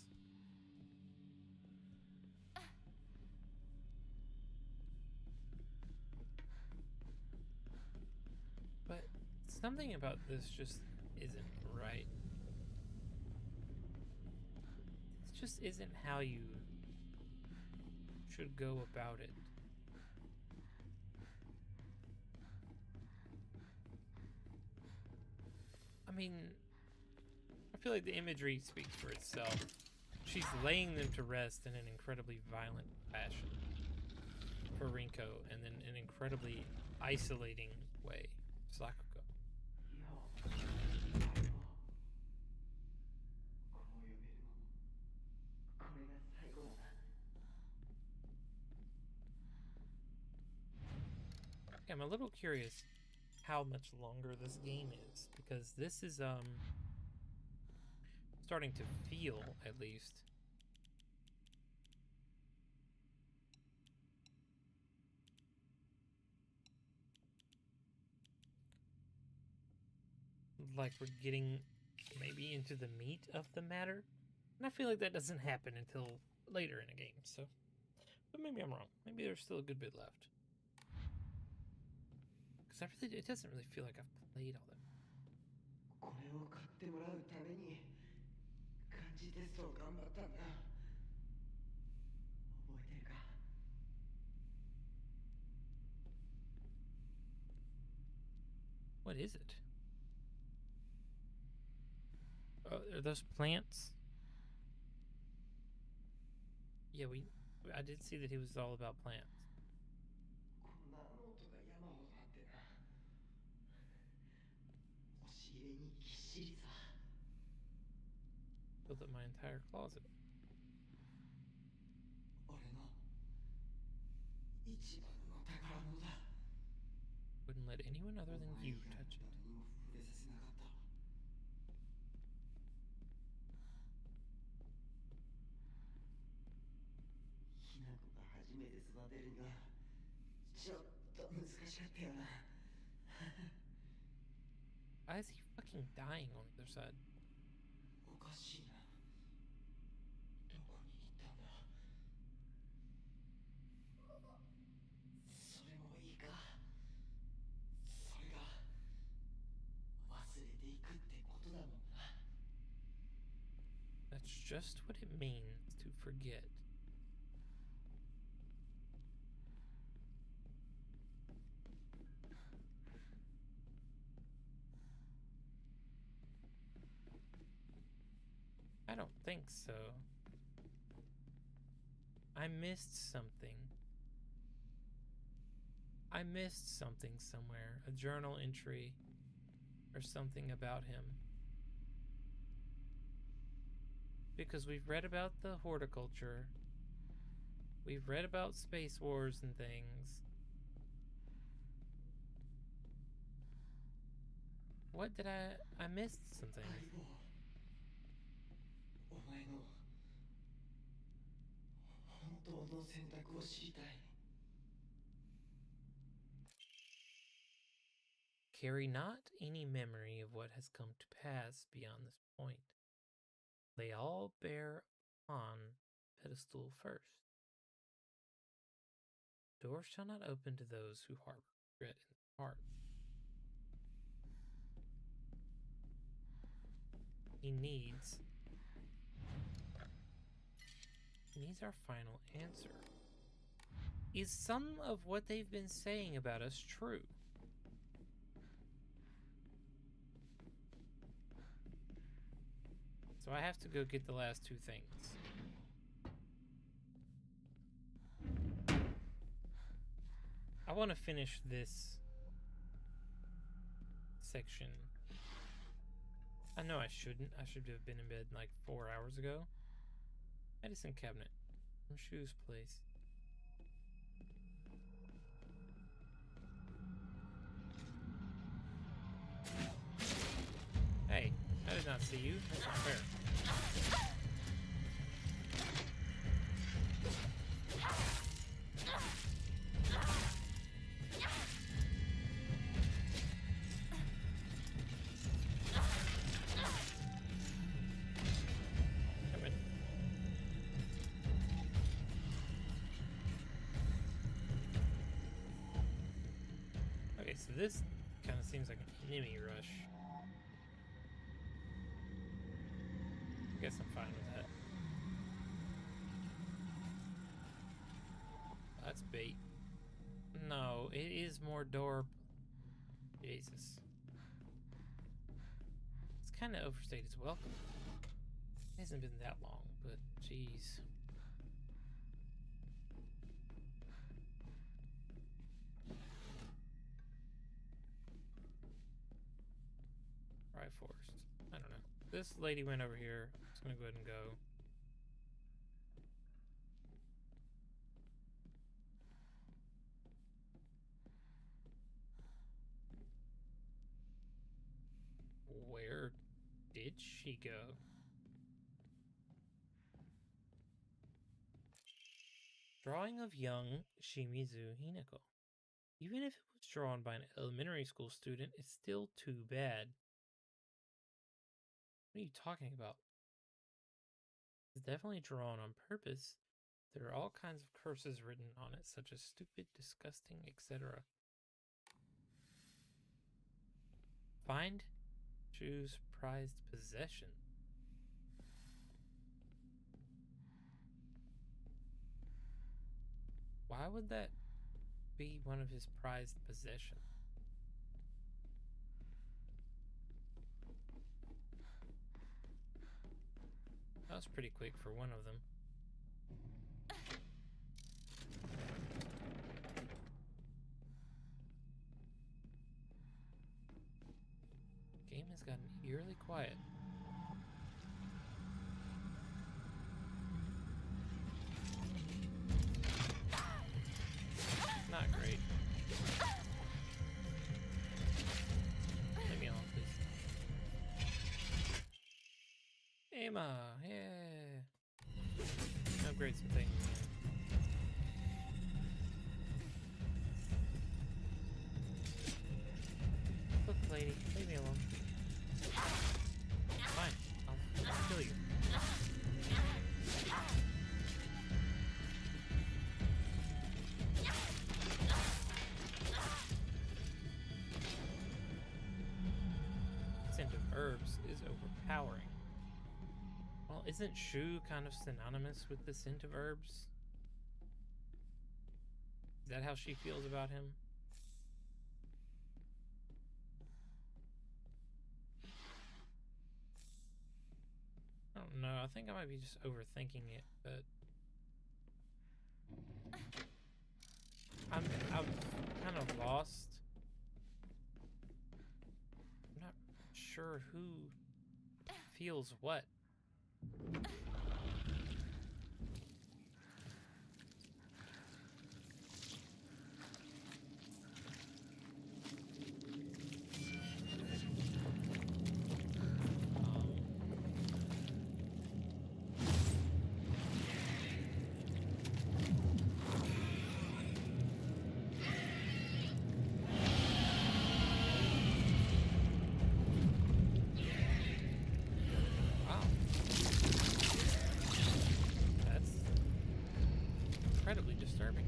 But something about this just isn't right. It just isn't how you should go about it. I mean, I feel like the imagery speaks for itself. She's laying them to rest in an incredibly violent fashion for Rinko, and then an incredibly isolating way for Sakuko. I'm a little curious how much longer this game is, because this is starting to feel, at least, like we're getting maybe into the meat of the matter. And I feel like that doesn't happen until later in a game, so. But maybe I'm wrong. Maybe there's still a good bit left. Because it doesn't really feel like I've played all that. これを買ってもらうために漢字テストを頑張ったんだ。覚えてるか？ What is it? Oh, are those plants? Yeah, I did see that he was all about plants. こんなノートが山ほどあってな。押し入れにぎっしりさ。 Filled up my entire closet. 俺の一番の宝物だ。 Wouldn't let anyone other than you touch it. 誰にも触れさせなかった。ひな子が初めて育てるにはちょっと難しかったよな。 Why is he fucking dying on the other side? おかしいな。どこに行ったんだ。それもいいか。それが忘れていくってことだもんな。 That's just what it means to forget. I don't think so. I missed something. I missed something somewhere. A journal entry or something about him. Because we've read about the horticulture. We've read about space wars and things. What did I missed something. お前の本当の選択を知りたい。 Carry not any memory of what has come to pass beyond this point. Lay all bare upon pedestal first. Doors shall not open to those who harbor regret in their heart. He needs our final answer. Is some of what they've been saying about us true? So I have to go get the last two things. I want to finish this section. I know I shouldn't. I should have been in bed like 4 hours ago. Medicine cabinet. From Shoes Place. Hey, I did not see you. That's not fair. Come in. Okay, so this kind of seems like an enemy rush. I guess I'm fine with that. That's bait. No, it is more door. Jesus. It's kind of overstayed its welcome. It hasn't been that long, but jeez. Rye Forest. I don't know. This lady went over here. I'm just gonna go ahead and go. Where did she go? Drawing of young Shimizu Hinako. Even if it was drawn by an elementary school student, it's still too bad. What are you talking about? It's definitely drawn on purpose. There are all kinds of curses written on it, such as stupid, disgusting, etc. Find, choose, prized possession. Why would that be one of his prized possessions? That was pretty quick for one of them. Game has gotten eerily quiet. Not great. Leave me alone, please. Emma, yeah. Upgrade some things. Look, lady, leave me alone. Fine, I'll kill you. Scent of herbs is overpowering. Well, isn't Shu kind of synonymous with the scent of herbs? Is that how she feels about him? I don't know. I think I might be just overthinking it, but I'm kind of lost. I'm not sure who feels what. Wow. That's incredibly disturbing.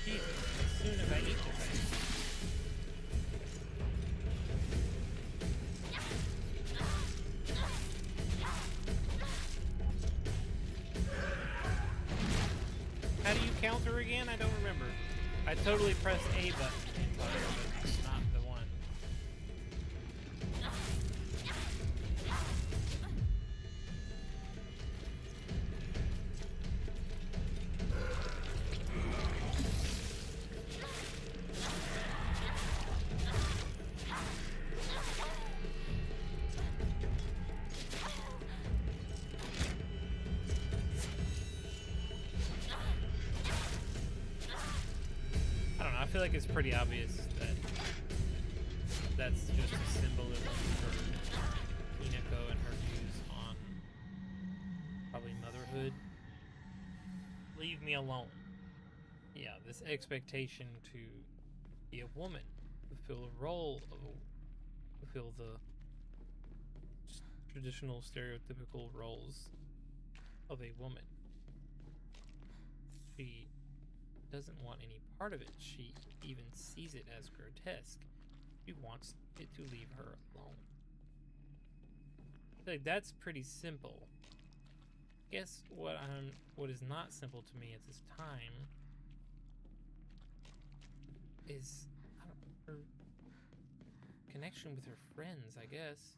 Jesus, as soon as I eat the thing. How do you counter again? I don't remember. I totally pressed A button in time, but not the one. I don't know. I feel like it's pretty obvious that that's just a symbolism for Hinako and her views on probably motherhood. Leave me alone. Yeah, this expectation to be a woman, fulfill a role of fulfill the traditional stereotypical roles of a woman. She doesn't want any part of it. She even sees it as grotesque. She wants it to leave her alone. Like, that's pretty simple. Guess what is not simple to me at this time is, I don't know, her connection with her friends, I guess.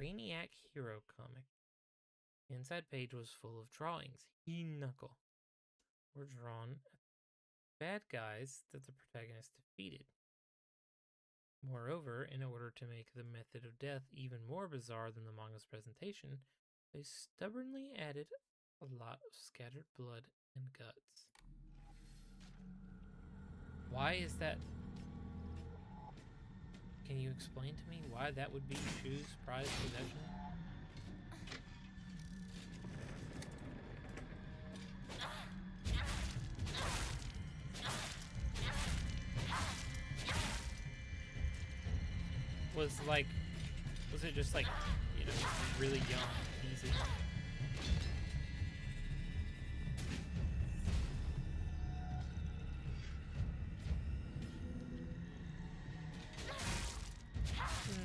Brainiac Hero comic. The inside page was full of drawings. Hinako were drawn bad guys that the protagonist defeated. Moreover, in order to make the method of death even more bizarre than the manga's presentation, they stubbornly added a lot of scattered blood and guts. Why is that? Can you explain to me why that would be Shu's prized possession? Was it just like, you know, really young, easy?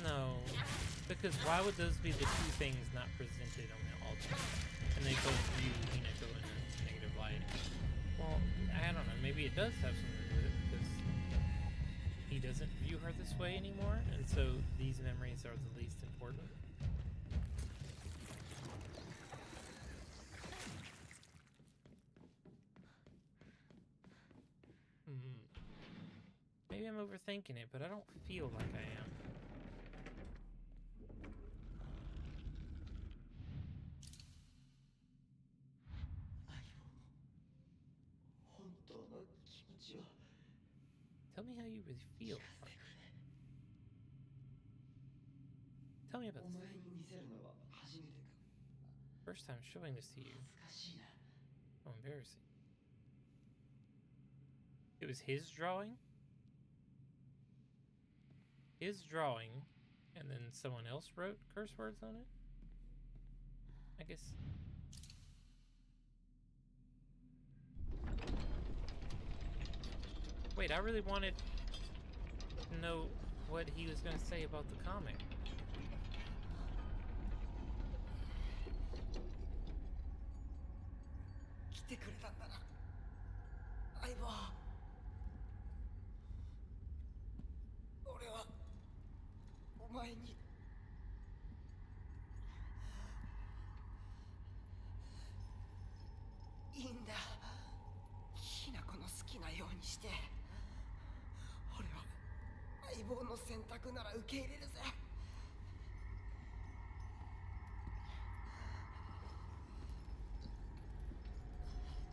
No, because why would those be the two things not presented on the altar? And they both view Hinako in a negative light. Well, I don't know, maybe it does have something to do with it, because he doesn't view her this way anymore, and so these memories are the least important. Maybe I'm overthinking it, but I don't feel like I am. Tell me how you really feel. Tell me about this. First time showing this to you. How embarrassing. It was his drawing? His drawing, and then someone else wrote curse words on it? I guess. Wait, I really wanted to know what he was going to say about the comic.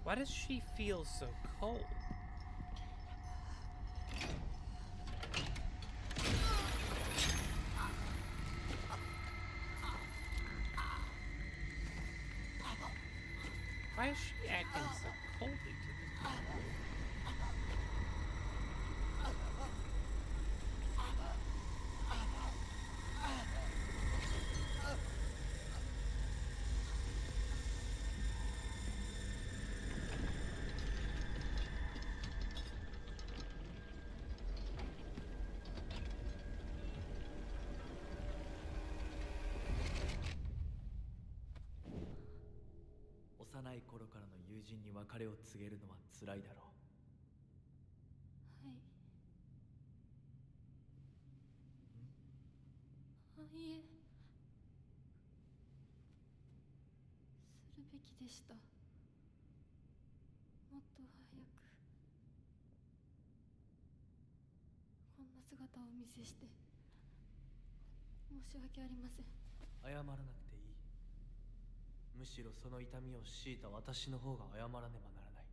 Why does she feel so cold? Why is she acting so coldly to me?幼い頃からの友人に別れを告げるのは辛いだろう。はい。いえ。するべきでした。もっと早く。こんな姿をお見せして申し訳ありません。謝らなくていい。むしろその痛みを強いた私の方が謝らねばならない。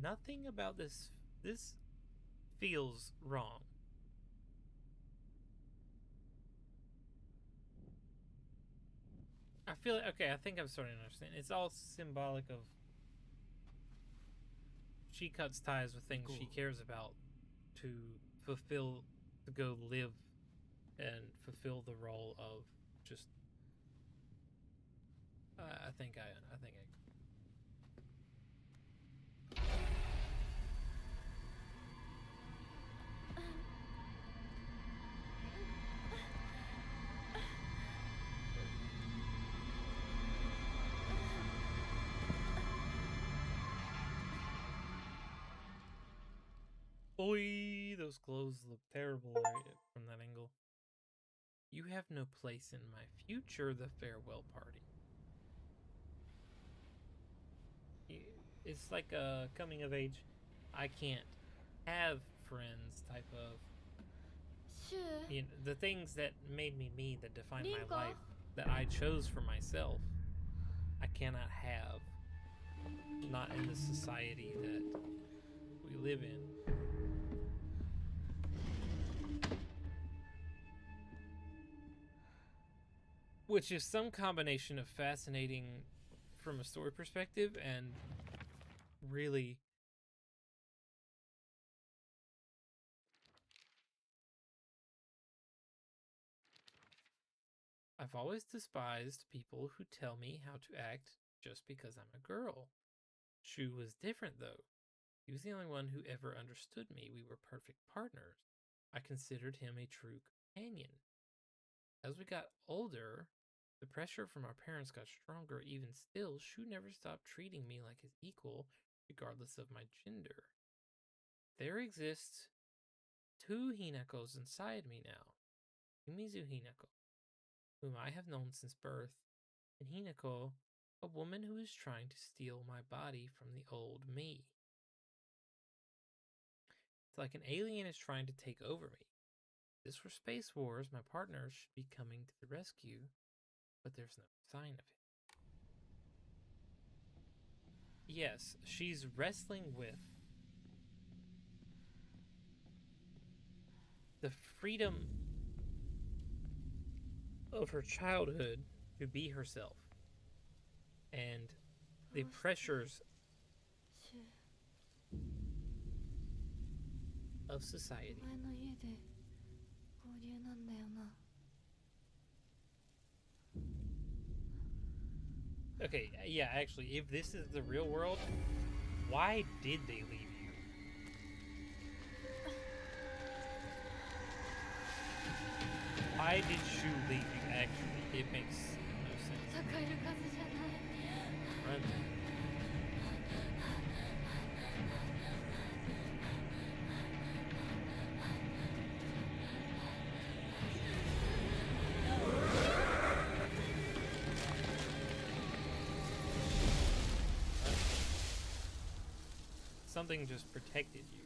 Nothing about this feels wrong. I feel okay, I think I'm starting to understand. It's all symbolic of she cuts ties with things she cares about to go live and fulfill the role of just I think I Oi, those clothes look terrible right from that angle. You have no place in my future, the farewell party. It's like a coming of age, I can't have friends type of, シュウ you know, the things that made me me, that defined my Rinko? life, that I chose for myself, I cannot have. Not in the society that we live in. Which is some combination of fascinating from a story perspective and really I've always despised people who tell me how to act just because I'm a girl. Shu was different though. He was the only one who ever understood me. We were perfect partners. I considered him a true companion. As we got older, the pressure from our parents got stronger. Even still, Shu never stopped treating me like his equal, regardless of my gender. There exists two Hinakos inside me now. Umizu Hinako, whom I have known since birth, and Hinako, a woman who is trying to steal my body from the old me. It's like an alien is trying to take over me. If this were Space Wars, my partner should be coming to the rescue, but there's no sign of it. Yes, she's wrestling with the freedom of her childhood to be herself and the pressures シュウ of society. お前の家で合流なんだよな Okay, yeah, actually, if this is the real world, why did they leave you? Why did Shu leave you, actually? It makes no sense. 戦える数じゃない Run. Something just protected you.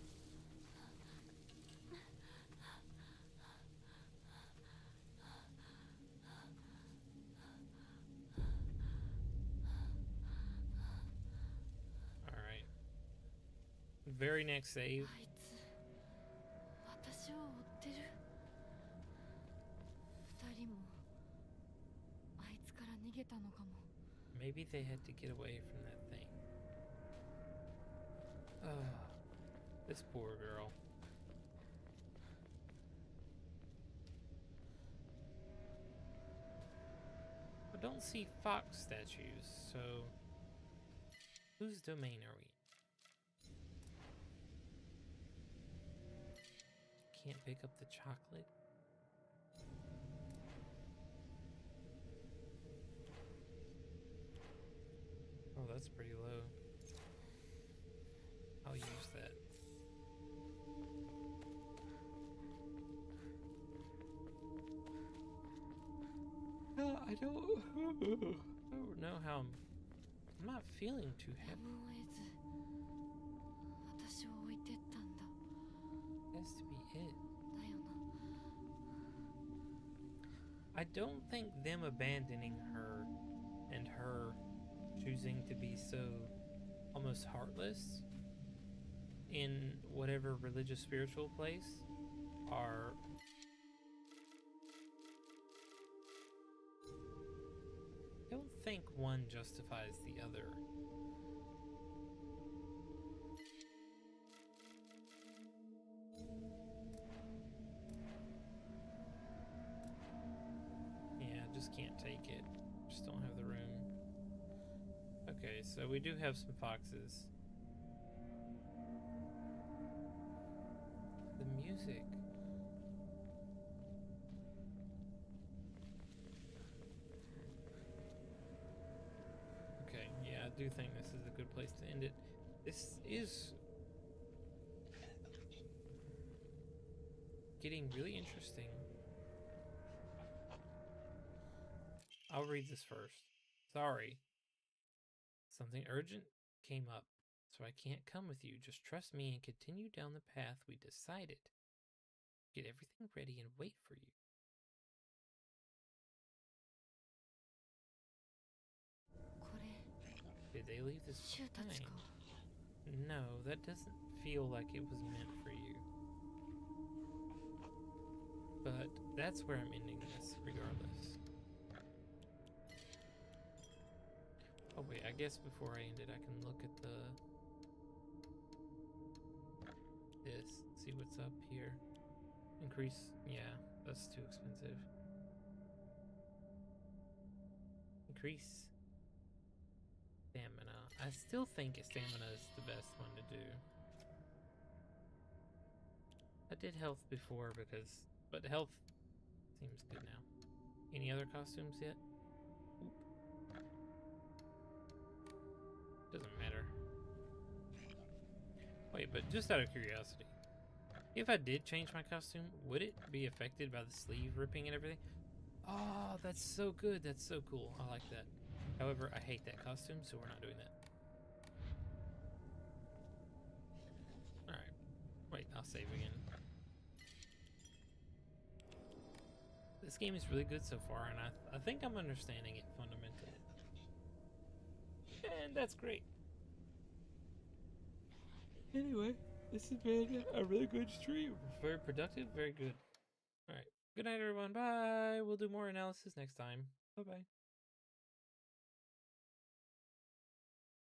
Alright. Very next save. あいつ私を追ってる二人もあいつから逃げたのかも Maybe they had to get away from that thing. This poor girl. I don't see fox statues, so whose domain are we? Can't pick up the chocolate. Oh, that's pretty low. I'll use that. No, I don't know how I'm not feeling too や happy. むを得ず私を置いてったんだ Has to be it. だよな I don't think them abandoning her and her choosing to be so almost heartless in whatever religious spiritual place are I don't think one justifies the other. Yeah, just can't take it. Just don't have the room. Okay, so we do have some foxes. The music. Okay, yeah, I do think this is a good place to end it. This is getting really interesting. I'll read this first. Sorry. Something urgent came up, so I can't come with you. Just trust me and continue down the path we decided. Get everything ready and wait for you. Did they leave this behind? No, that doesn't feel like it was meant for you. But that's where I'm ending this, regardless. Oh wait, I guess before I end it, I can look at this, see what's up here. Increase, yeah, that's too expensive. Increase stamina. I still think stamina is the best one to do. I did health before but health seems good now. Any other costumes yet? Oop. Doesn't matter. Wait, but just out of curiosity, if I did change my costume, would it be affected by the sleeve ripping and everything? Oh, that's so good. That's so cool. I like that. However, I hate that costume, so we're not doing that. Alright. Wait, I'll save again. This game is really good so far, and I think I'm understanding it fundamentally. And that's great. Anyway, this has been a really good stream. Very productive, very good. Alright. Good night, everyone. Bye. We'll do more analysis next time. Bye-bye.